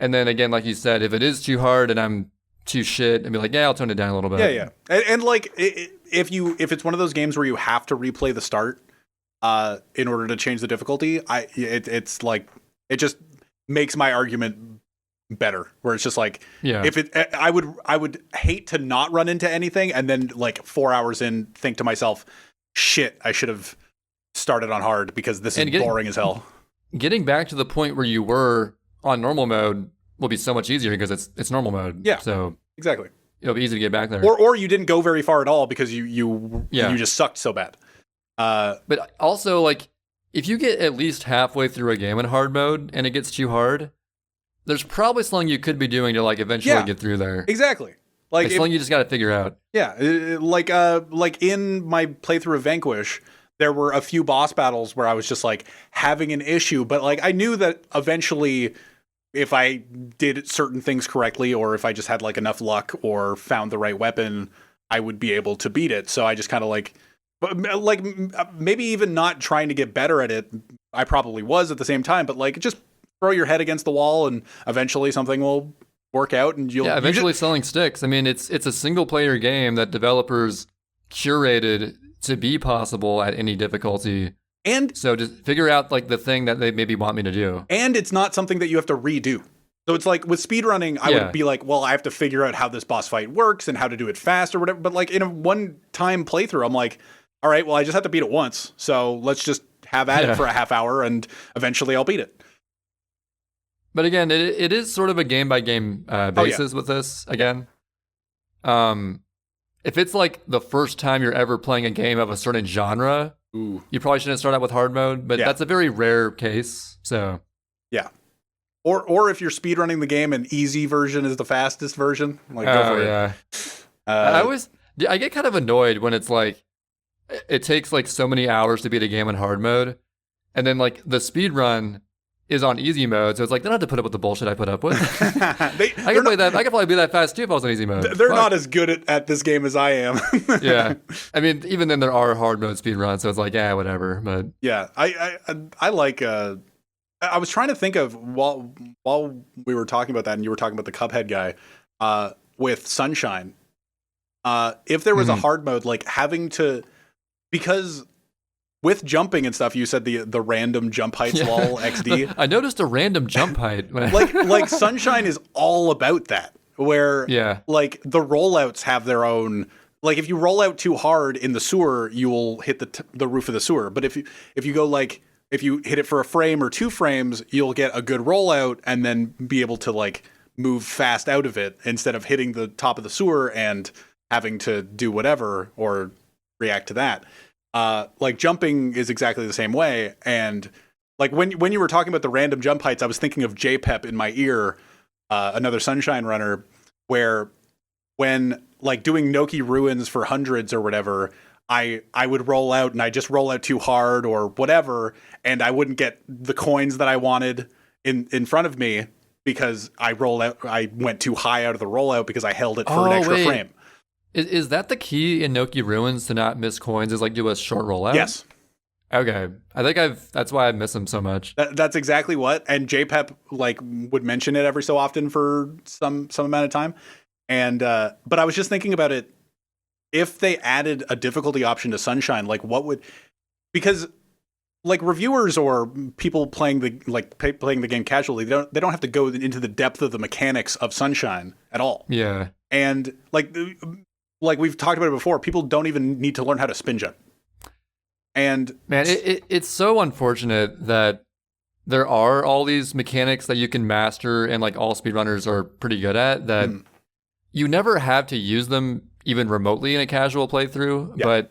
then again, like you said, if it is too hard and I'm too shit, I'd be like, yeah, I'll tone it down a little bit. Yeah. And like, if it's one of those games where you have to replay the start in order to change the difficulty, it's like, it just makes my argument better, where it's just like, I would hate to not run into anything and then like 4 hours in think to myself, shit, I should have started on hard because this is boring as hell. Getting back to the point where you were on normal mode will be so much easier because it's normal mode. Yeah. So exactly. It'll be easy to get back there. Or you didn't go very far at all because you just sucked so bad. But also, like, if you get at least halfway through a game in hard mode and it gets too hard, there's probably something you could be doing to like eventually get through there. Exactly. Like, it's something you just got to figure out. Yeah, like in my playthrough of Vanquish, there were a few boss battles where I was just like having an issue, but like I knew that eventually, if I did certain things correctly, or if I just had like enough luck or found the right weapon, I would be able to beat it. So I just kind of like maybe even not trying to get better at it. I probably was at the same time, but like just throw your head against the wall and eventually something will work out and eventually selling sticks. I mean, it's a single player game that developers curated to be possible at any difficulty. And so just figure out like the thing that they maybe want me to do. And it's not something that you have to redo. So it's like with speedrunning, I would be like, well, I have to figure out how this boss fight works and how to do it fast or whatever. But like in a one-time playthrough, I'm like, all right, well, I just have to beat it once. So let's just have at it for a half hour and eventually I'll beat it. But again, it is sort of a game-by-game basis with this, again. If it's like the first time you're ever playing a game of a certain genre, you probably shouldn't start out with hard mode, but that's a very rare case, so... Yeah. Or if you're speedrunning the game and easy version is the fastest version, like go for it. I get kind of annoyed when it's like, it takes like so many hours to beat a game in hard mode, and then like the speedrun is on easy mode, so it's like they don't have to put up with the bullshit I put up with. I can play that. I could probably be that fast too if I was on easy mode. They're not as good at this game as I am. Yeah, I mean, even then there are hard mode speedruns, so it's like whatever. But yeah, I like. I was trying to think of while we were talking about that, and you were talking about the Cuphead guy with Sunshine. If there was a hard mode, like having to, because. With jumping and stuff, you said the random jump heights lol XD. I noticed a random jump height. like Sunshine is all about that. Where like the rollouts have their own. Like if you roll out too hard in the sewer, you will hit the roof of the sewer. But if you go like if you hit it for a frame or 2 frames, you'll get a good rollout and then be able to like move fast out of it instead of hitting the top of the sewer and having to do whatever or react to that. Like jumping is exactly the same way. And like when you were talking about the random jump heights, I was thinking of JPEP in my ear, another Sunshine runner, where when like doing Noki ruins for hundreds or whatever, I would roll out and I just roll out too hard or whatever. And I wouldn't get the coins that I wanted in front of me because I went too high out of the rollout because I held it for an extra frame. Is that the key in Noki Ruins to not miss coins? Is like do a short rollout? Yes. Okay. I think that's why I miss them so much. That's exactly what. And JPEP like would mention it every so often for some amount of time. And but I was just thinking about it. If they added a difficulty option to Sunshine, like what would, because like reviewers or people playing the game casually, they don't have to go into the depth of the mechanics of Sunshine at all. Yeah. And like we've talked about it before, people don't even need to learn how to spin jump. And man, it's so unfortunate that there are all these mechanics that you can master and like all speedrunners are pretty good at that you never have to use them even remotely in a casual playthrough. Yeah.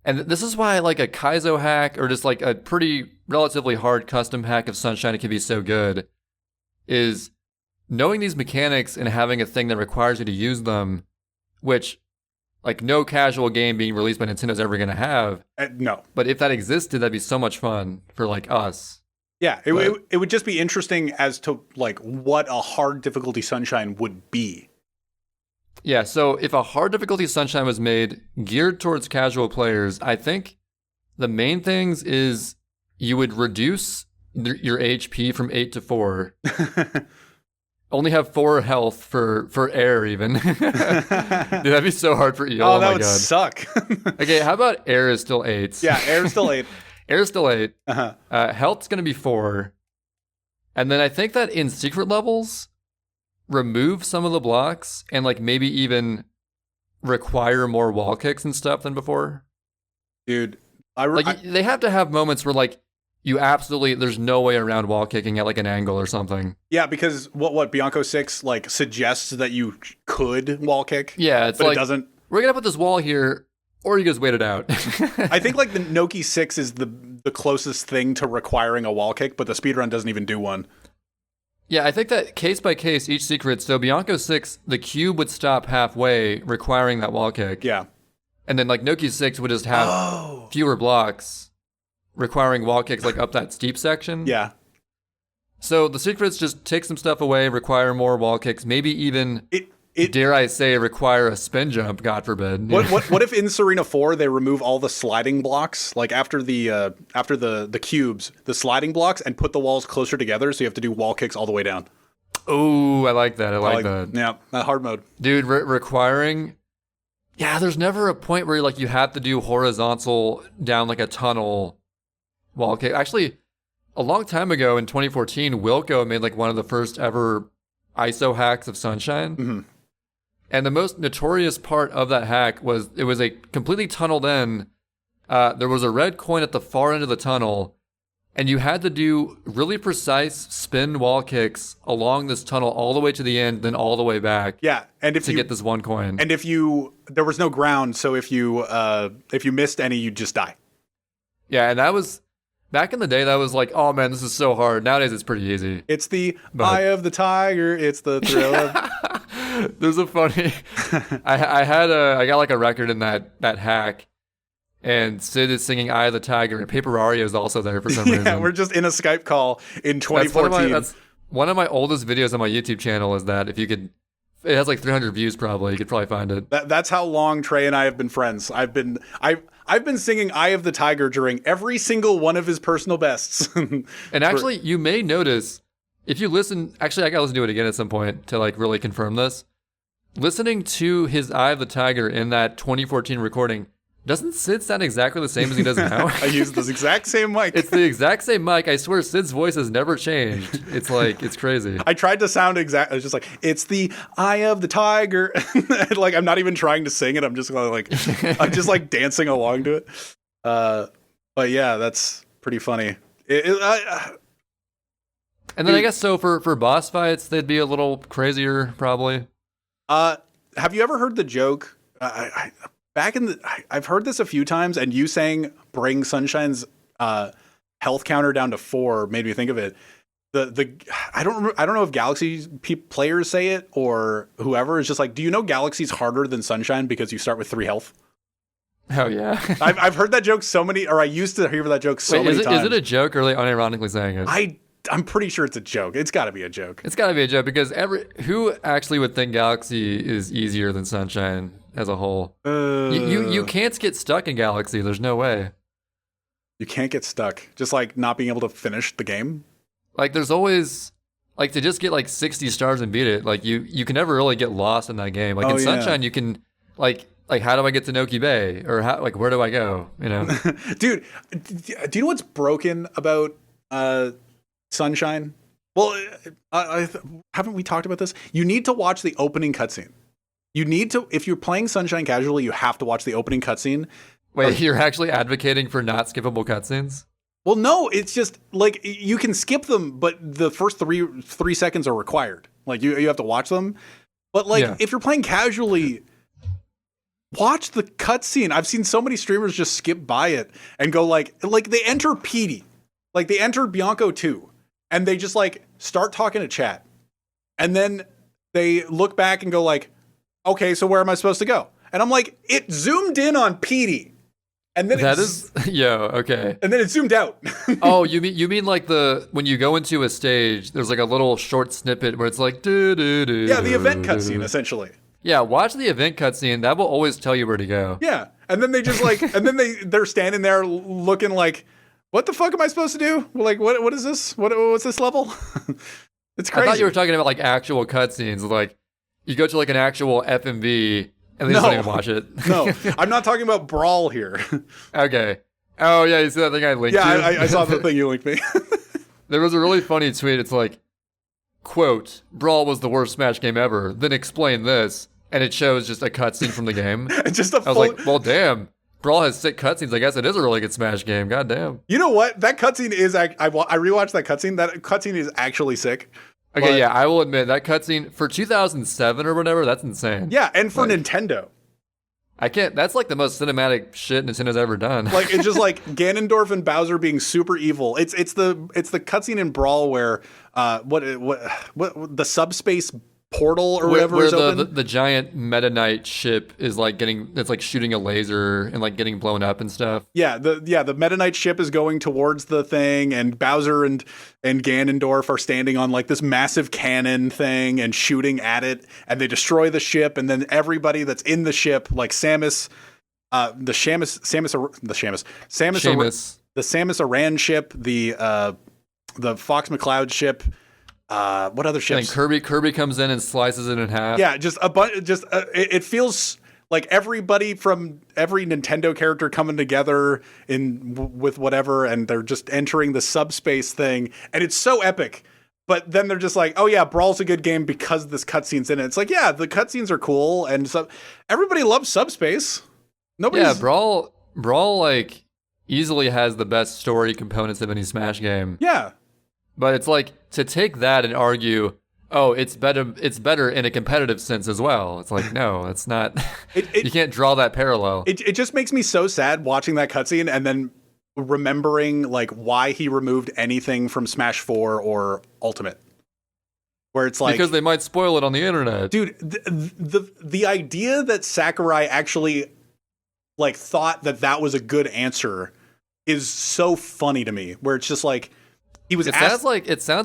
And this is why like a Kaizo hack or just like a pretty relatively hard custom hack of Sunshine can be so good is knowing these mechanics and having a thing that requires you to use them, which like no casual game being released by Nintendo's ever going to have. No. But if that existed, that'd be so much fun for like us. Yeah, it would just be interesting as to like what a hard difficulty Sunshine would be. Yeah, so if a hard difficulty Sunshine was made geared towards casual players, I think the main things is you would reduce your HP from 8 to 4. Only have 4 health for air even. Dude, that'd be so hard for Eel. Oh, that my would God. suck. Okay, how about air is still 8? Yeah, air is still 8. Air is still 8. Uh-huh. Health's going to be 4. And then I think that in secret levels, remove some of the blocks and like maybe even require more wall kicks and stuff than before. Dude, They have to have moments where like you absolutely, there's no way around wall kicking at like an angle or something. yeah, because what Bianco 6 like suggests that you could wall kick. Yeah, it's but like it doesn't. We're gonna put this wall here, or you just wait it out. I think like the Noki 6 is the closest thing to requiring a wall kick, but the speedrun doesn't even do one. Yeah, I think that case by case, each secret. So Bianco 6, the cube would stop halfway, requiring that wall kick. Yeah. And then like Noki 6 would just have fewer blocks, requiring wall kicks like up that steep section. Yeah. So the secrets just take some stuff away, require more wall kicks, maybe even, dare I say, require a spin jump, God forbid. What if in Serena 4 they remove all the sliding blocks, like after the cubes, the sliding blocks, and put the walls closer together, so you have to do wall kicks all the way down? Oh, I like that. I like that. Yeah, that hard mode. Dude, requiring... Yeah, there's never a point where like you have to do horizontal down like a tunnel wall kick. Actually, a long time ago in 2014, Wilco made like one of the first ever ISO hacks of Sunshine. Mm-hmm. And the most notorious part of that hack was it was a completely tunneled in. There was a red coin at the far end of the tunnel, and you had to do really precise spin wall kicks along this tunnel all the way to the end, then all the way back. Yeah, and if to get this one coin. And there was no ground, so if you missed any, you'd just die. Yeah, and that was back in the day. That was like, oh man, this is so hard. Nowadays, it's pretty easy. It's the eye of the tiger. It's the thrill of. There's a funny. I got like a record in that hack, and Sid is singing "Eye of the Tiger," and Paper Mario is also there for some reason. Yeah, we're just in a Skype call in 2014. That's one of my oldest videos on my YouTube channel. Is that if you could, it has like 300 views probably. You could probably find it. That's how long Trey and I have been friends. I've been singing "Eye of the Tiger" during every single one of his personal bests. And actually, you may notice. If you listen, actually, I gotta listen to it again at some point to like really confirm this. Listening to his Eye of the Tiger in that 2014 recording, doesn't Sid sound exactly the same as he does now? I use this exact same mic. It's the exact same mic. I swear Sid's voice has never changed. It's like, it's crazy. I tried to sound exact. I was just like, it's the Eye of the Tiger. Like, I'm not even trying to sing it. I'm just like, I'm just like dancing along to it. But yeah, that's pretty funny. And then I guess so for boss fights, they'd be a little crazier probably. Have you ever heard the joke? I've heard this a few times, and you saying bring Sunshine's health counter down to 4 made me think of it. I don't know if Galaxy players say it or whoever is just like, do you know Galaxy's harder than Sunshine because you start with 3 health? Oh yeah. I've heard that joke I used to hear that joke many times. Is it a joke or are they unironically saying it? I'm pretty sure it's a joke. It's got to be a joke. It's got to be a joke because who actually would think Galaxy is easier than Sunshine as a whole? You can't get stuck in Galaxy. There's no way. You can't get stuck. Just like not being able to finish the game. Like there's always like to just get like 60 stars and beat it. Like you can never really get lost in that game. Like in Sunshine, you can like how do I get to Noki Bay or where do I go? You know, dude. Do you know what's broken about Sunshine? Well, haven't we talked about this? You need to watch the opening cutscene. You need to, if you're playing Sunshine casually, you have to watch the opening cutscene. Wait, you're actually advocating for not skippable cutscenes? Well, no, it's just like you can skip them, but the first three seconds are required. Like you have to watch them. But like if you're playing casually, watch the cutscene. I've seen so many streamers just skip by it and go like they enter Petey, like they enter Bianco 2. And they just like start talking to chat. And then they look back and go like, okay, so where am I supposed to go? And I'm like, it zoomed in on Petey. And then That is, yo, okay. and then it zoomed out. Oh, you mean like when you go into a stage, there's like a little short snippet where it's like do do do. Yeah, the event cutscene essentially. Yeah, watch the event cutscene. That will always tell you where to go. Yeah, and then they just like, and then they're standing there looking like, what the fuck am I supposed to do? Like, what is this? What's this level? It's crazy. I thought you were talking about like actual cutscenes, like you go to like an actual FMV and they just don't even watch it. No, I'm not talking about Brawl here. Okay. Oh yeah, you see that thing I linked Yeah, you? I saw the thing you linked me. There was a really funny tweet. It's like, quote, Brawl was the worst Smash game ever. Then explain this. And it shows just a cutscene from the game. Just a I was like, well, damn. Brawl has sick cutscenes. I guess it is a really good Smash game. God damn. You know what? That cutscene is, I rewatched that cutscene. That cutscene is actually sick. Okay, But- yeah, I will admit, that cutscene for 2007 or whatever, that's insane. Yeah, and for Like- Nintendo. I can't, that's like the most cinematic shit Nintendo's ever done. Like, it's just like Ganondorf and Bowser being super evil. It's the cutscene in Brawl where what the subspace portal or whatever where is open. the giant Meta Knight ship is like it's like shooting a laser and like getting blown up and stuff. Yeah, the Meta Knight ship is going towards the thing, and Bowser and Ganondorf are standing on like this massive cannon thing and shooting at it, and they destroy the ship, and then everybody that's in the ship, like Samus, the Samus Aran ship, the Fox McCloud ship. What other ships? And Kirby comes in and slices it in half. Yeah, just a bunch. It feels like everybody from every Nintendo character coming together with whatever, and they're just entering the subspace thing, and it's so epic. But then they're just like, oh yeah, Brawl's a good game because this cutscene's in it. It's like, yeah, the cutscenes are cool, and so everybody loves subspace. Yeah, Brawl like easily has the best story components of any Smash game. Yeah. But it's like to take that and argue, oh, it's better in a competitive sense as well. It's like, no, it's not. You can't draw that parallel. It just makes me so sad watching that cutscene and then remembering like why he removed anything from Smash 4 or Ultimate. Where it's like, because they might spoil it on the internet. Dude, the idea that Sakurai actually like thought that was a good answer is so funny to me. Where it's just like, he was. It sounds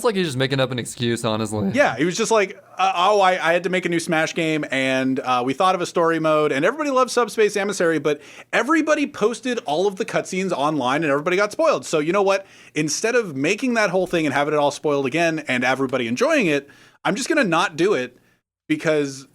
like he's just making up an excuse, honestly. Yeah, he was just like, I had to make a new Smash game, and we thought of a story mode, and everybody loves Subspace Emissary, but everybody posted all of the cutscenes online, and everybody got spoiled. So you know what? Instead of making that whole thing and having it all spoiled again, and everybody enjoying it, I'm just gonna not do it because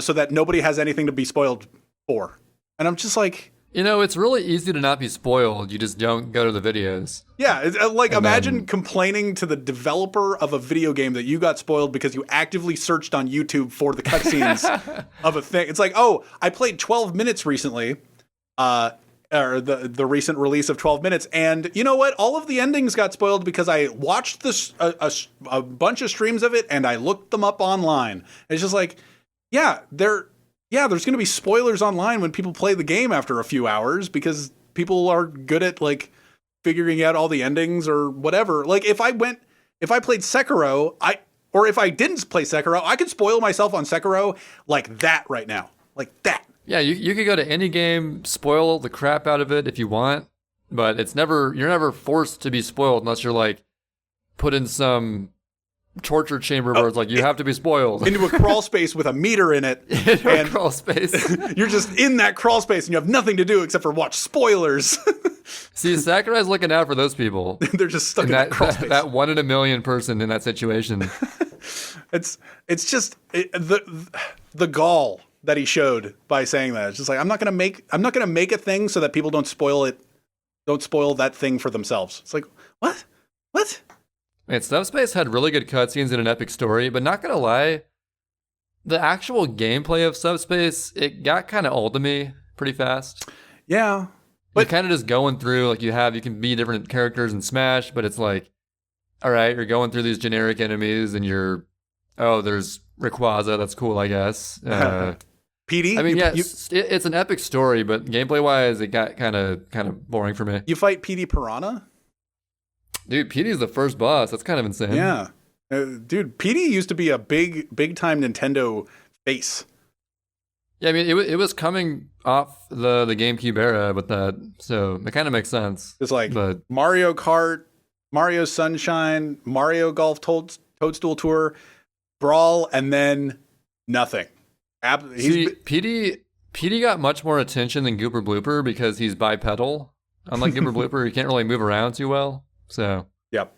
so that nobody has anything to be spoiled for. And I'm just like. You know, it's really easy to not be spoiled. You just don't go to the videos. Yeah, it's, like imagine complaining to the developer of a video game that you got spoiled because you actively searched on YouTube for the cutscenes of a thing. It's like, oh, I played 12 minutes recently, or the recent release of 12 minutes, and you know what? All of the endings got spoiled because I watched this a bunch of streams of it and I looked them up online. It's just like, there's going to be spoilers online when people play the game after a few hours because people are good at like figuring out all the endings or whatever. Like if I played Sekiro, or if I didn't play Sekiro, I could spoil myself on Sekiro like that right now. Like that. Yeah, you could go to any game, spoil the crap out of it if you want, but you're never forced to be spoiled unless you're like put in some torture chamber where it's like you have to be spoiled into a crawl space with a meter in it. A crawl space. You're just in that crawl space and you have nothing to do except for watch spoilers. See, Sakurai's looking out for those people. They're just stuck in that crawl space. That 1 in a million person in that situation. It's just the gall that he showed by saying that. It's just like I'm not gonna make a thing so that people don't spoil that thing for themselves. It's like what? Man, Subspace had really good cutscenes and an epic story, but not gonna lie, the actual gameplay of Subspace, it got kind of old to me pretty fast. Yeah. But kind of just going through, like you can be different characters in Smash, but it's like, all right, you're going through these generic enemies and there's Rayquaza, that's cool, I guess. PD? I mean, it's an epic story, but gameplay-wise, it got kind of boring for me. You fight PD Piranha? Dude, PD's the first boss. That's kind of insane. Yeah. Dude, PD used to be a big time Nintendo face. Yeah, I mean, it was coming off the GameCube era with that, so it kind of makes sense. It's like But Mario Kart, Mario Sunshine, Mario Golf Toadstool Tour, Brawl, and then nothing. see, PD got much more attention than Gooper Blooper because he's bipedal. Unlike Gooper Blooper, he can't really move around too well, so Yep.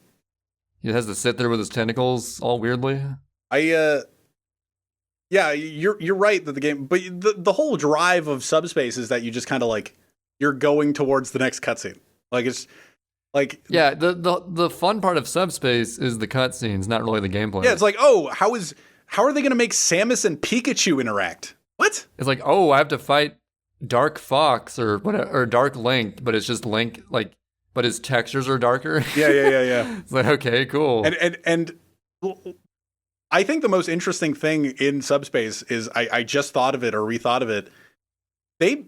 he has to sit there with his tentacles all weirdly. Yeah, you're right that the game, but the whole drive of Subspace is that you just kind of like you're going towards the next cutscene. Like it's like Yeah, the fun part of Subspace is the cutscenes, not really the gameplay. yeah, it's like oh, how are they going to make Samus and Pikachu interact? What? It's like, oh, I have to fight Dark Fox or whatever, or Dark Link, but it's just Link, like, but his textures are darker. Yeah. It's like, okay, cool. And I think the most interesting thing in Subspace is I just thought of it or rethought of it. They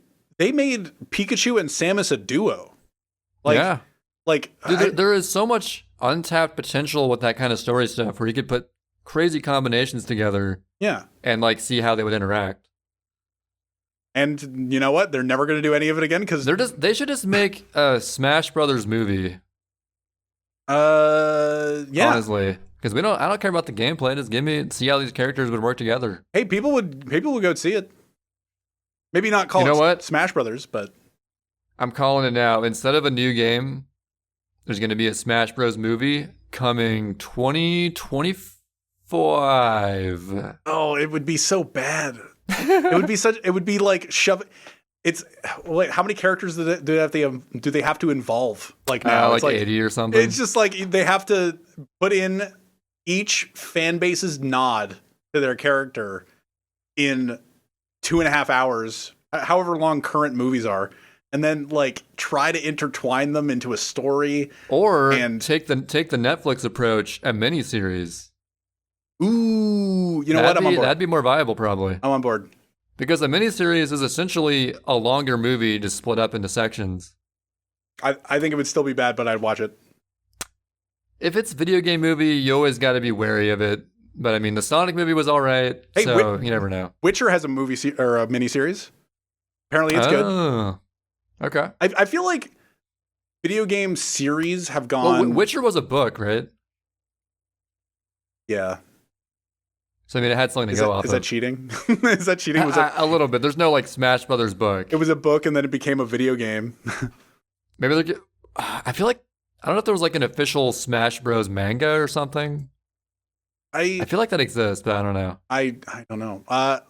made Pikachu and Samus a duo. Yeah. Like Dude, there is so much untapped potential with that kind of story stuff where you could put crazy combinations together. Yeah. And like see how they would interact. And you know what? They're never going to do any of it again because They should just make a Smash Brothers movie. Yeah. Honestly, because I don't care about the gameplay. Just see how these characters would work together. Hey, people would go see it. Maybe not call it Smash Brothers, but I'm calling it now. Instead of a new game, there's going to be a Smash Bros. Movie coming 2025. oh, it would be so bad. It would be like shove. It's wait, how many characters do they have to involve? Like now, like it's like 80 or something. It's just like they have to put in each fan base's nod to their character in 2.5 hours, however long current movies are, and then like try to intertwine them into a story, or take the Netflix approach, a miniseries. Ooh, you know what? I'm on board. That'd be more viable, probably. I'm on board. Because a miniseries is essentially a longer movie just split up into sections. I think it would still be bad, but I'd watch it. If it's a video game movie, you always got to be wary of it. But I mean, the Sonic movie was all right, so you never know. Witcher has a movie or a miniseries. Apparently, it's good. Okay. I feel like video game series have gone. Well, Witcher was a book, right? Yeah. So I mean, it had something to go off of. Is that cheating? Is that cheating? A little bit. There's no like Smash Brothers book. It was a book, and then it became a video game. Maybe I feel like I don't know if there was like an official Smash Bros. Manga or something. I feel like that exists, but I don't know. I don't know. I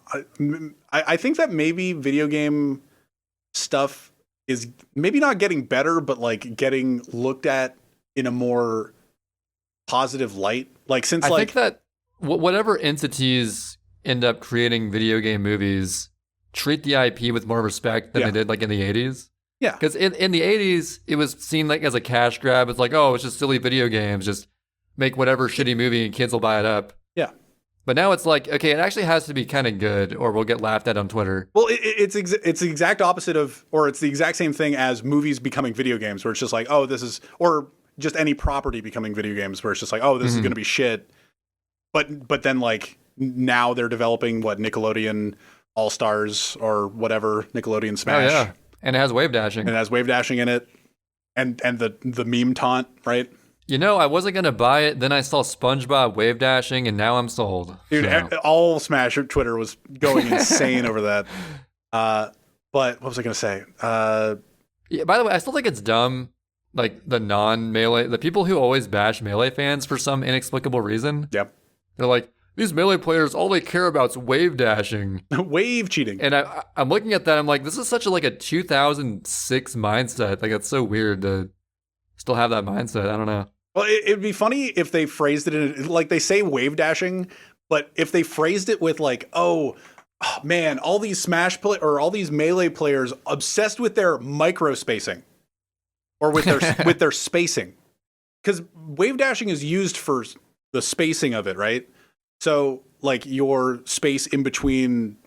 think that maybe video game stuff is maybe not getting better, but like getting looked at in a more positive light. Like since I think that whatever entities end up creating video game movies treat the IP with more respect than they did like in the 80s. Yeah. Because in the 80s, it was seen like as a cash grab. It's like, oh, it's just silly video games. Just make whatever shitty movie and kids will buy it up. Yeah. But now it's like, okay, it actually has to be kind of good or we'll get laughed at on Twitter. Well, it's the exact opposite of, or it's the exact same thing as movies becoming video games where it's just like, oh, this is, or just any property becoming video games where it's just like, oh, this is going to be shit. But then like now they're developing Nickelodeon All-Stars or whatever, Nickelodeon Smash. Oh, yeah. And it has wave dashing. And it has wave dashing in it. And the meme taunt, right? You know, I wasn't going to buy it. Then I saw SpongeBob wave dashing and now I'm sold. Dude, all Smash Twitter was going insane over that. But what was I going to say? Yeah, by the way, I still think it's dumb. Like the non-Melee, the people who always bash Melee fans for some inexplicable reason. Yep. They're like, these Melee players, all they care about is wave dashing. Wave cheating. And I'm looking at that, I'm like, this is such a 2006 mindset. Like, it's so weird to still have that mindset. I don't know. Well, it'd be funny if they phrased it in, like, they say wave dashing, but if they phrased it with like, oh man, all these all these Melee players obsessed with their micro spacing. Or with their spacing. Because wave dashing is used for the spacing of it, right? So, like, your space in between,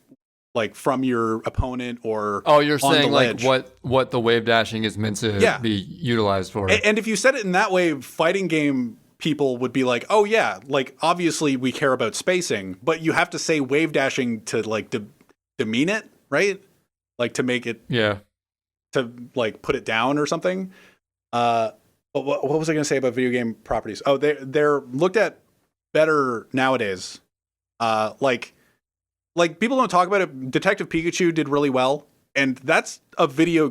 like, from your opponent or you're saying, like, what the wave dashing is meant to be utilized for. And if you said it in that way, fighting game people would be like, oh, yeah, like, obviously we care about spacing, but you have to say wave dashing to, like, demean it, right? Like to make it to like put it down or something. But what was I going to say about video game properties? Oh, they're looked at better nowadays. Like people don't talk about it. Detective Pikachu did really well, and that's a video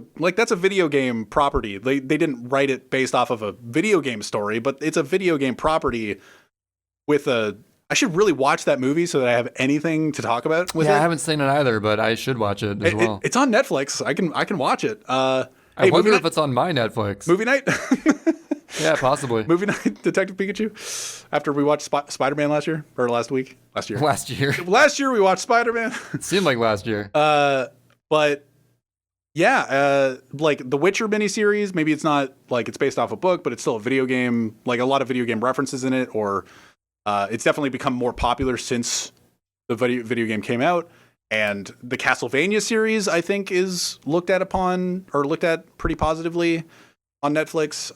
game property. They didn't write it based off of a video game story, but it's a video game property with a. I should really watch that movie so that I have anything to talk about with it. I haven't seen it either, but I should watch it as well. It's on Netflix. I can watch it. I wonder if it's on my Netflix. Movie night? Yeah, possibly. Movie night, Detective Pikachu. After we watched Spider-Man last year? Or last week? Last year. Last year. Last year we watched Spider-Man. It seemed like last year. But yeah, like the Witcher miniseries, maybe it's not like it's based off a book, but it's still a video game, like a lot of video game references in it, or it's definitely become more popular since the video game came out. And the Castlevania series, I think, is looked at pretty positively on Netflix.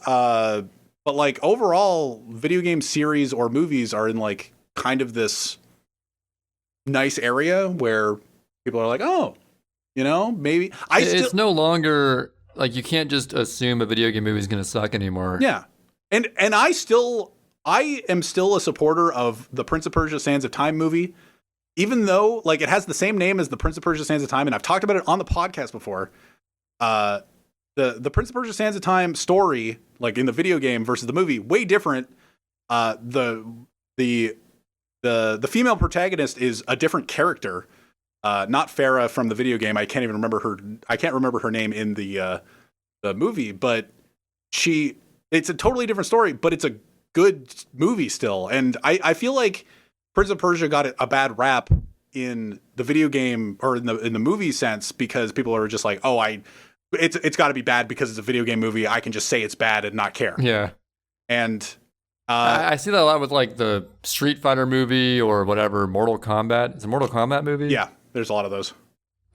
But like overall, video game series or movies are in like kind of this nice area where people are like, oh, maybe it's no longer like you can't just assume a video game movie is going to suck anymore. Yeah. And I am still a supporter of the Prince of Persia Sands of Time movie. Even though, like, it has the same name as the Prince of Persia: Sands of Time, and I've talked about it on the podcast before. The Prince of Persia: Sands of Time story, like in the video game versus the movie, way different. The female protagonist is a different character, not Farah from the video game. I can't remember her name in the movie, but it's a totally different story, but it's a good movie still, and I feel like Prince of Persia got a bad rap in the video game or in the movie sense because people are just like, oh, it's got to be bad because it's a video game movie. I can just say it's bad and not care. Yeah, and I see that a lot with like the Street Fighter movie or whatever. Mortal Kombat. It's a Mortal Kombat movie. Yeah, there's a lot of those.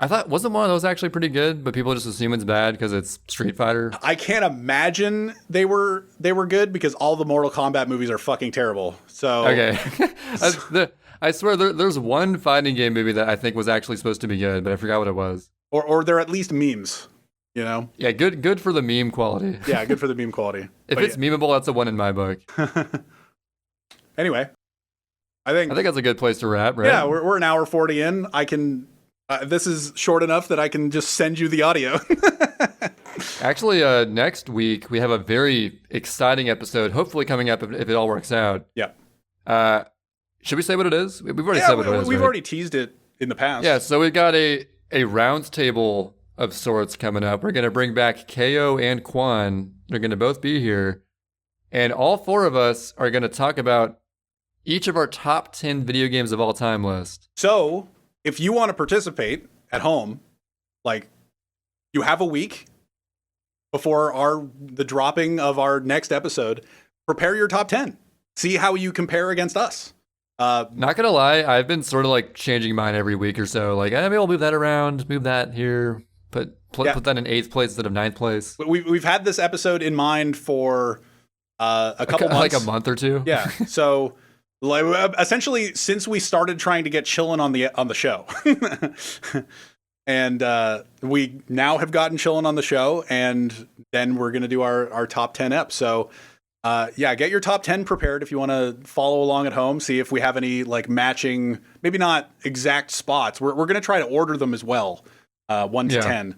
I thought wasn't one of those actually pretty good, but people just assume it's bad because it's Street Fighter. I can't imagine they were good because all the Mortal Kombat movies are fucking terrible. So okay, I swear there's one fighting game movie that I think was actually supposed to be good, but I forgot what it was. Or they're at least memes, Yeah, good for the meme quality. Yeah, good for the meme quality. If it's memeable, that's a one in my book. Anyway, I think that's a good place to wrap, right? Yeah, we're an hour 40 in. I can. This is short enough that I can just send you the audio. Actually, next week we have a very exciting episode, hopefully coming up if it all works out. Yeah. Should we say what it is? We've already said what it is. We've right? already teased it in the past. Yeah, so we've got a round table of sorts coming up. We're going to bring back KO and Quan. They're going to both be here. And all four of us are going to talk about each of our top 10 video games of all time list. So if you want to participate at home, like you have a week before the dropping of our next episode, prepare your top 10. See how you compare against us. Not gonna lie, I've been sort of like changing mine every week or so. Like, maybe I'll move that around, move that here, put that in 8th place instead of 9th place. We've had this episode in mind for a couple months, like a month or two. Yeah. So, like, essentially, since we started trying to get Chillin' on the show, and we now have gotten Chillin' on the show, and then we're gonna do our top 10 ep. So. Yeah, get your top 10 prepared if you want to follow along at home. See if we have any like matching, maybe not exact spots. We're going to try to order them as well, 1 to 10.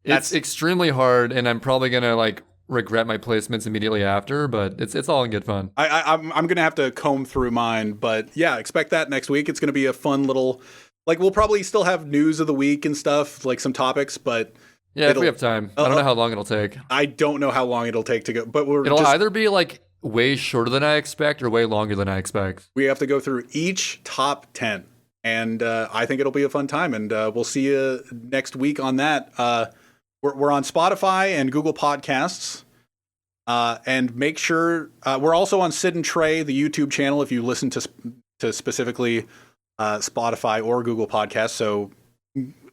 It's extremely hard, and I'm probably going to like regret my placements immediately after, but it's all in good fun. I'm going to have to comb through mine, but yeah, expect that next week. It's going to be a fun little, like we'll probably still have news of the week and stuff, like some topics, but yeah, if we have time. I don't know how long it'll take. I don't know how long it'll take to go, but it'll either be like way shorter than I expect or way longer than I expect. We have to go through each top 10, and I think it'll be a fun time, and we'll see you next week on that. We're on Spotify and Google Podcasts, and make sure we're also on SidNTrey, the YouTube channel, if you listen to specifically Spotify or Google Podcasts. So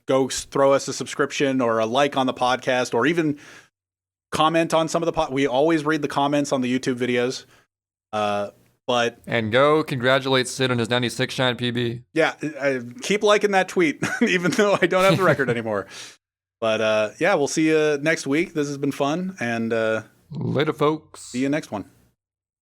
go throw us a subscription or a like on the podcast, or even comment on some of the we always read the comments on the YouTube videos. But And go congratulate Sid on his 96 Shine PB. yeah, I keep liking that tweet, even though I don't have the record anymore. But yeah, we'll see you next week. This has been fun, and Later, folks. see you next one.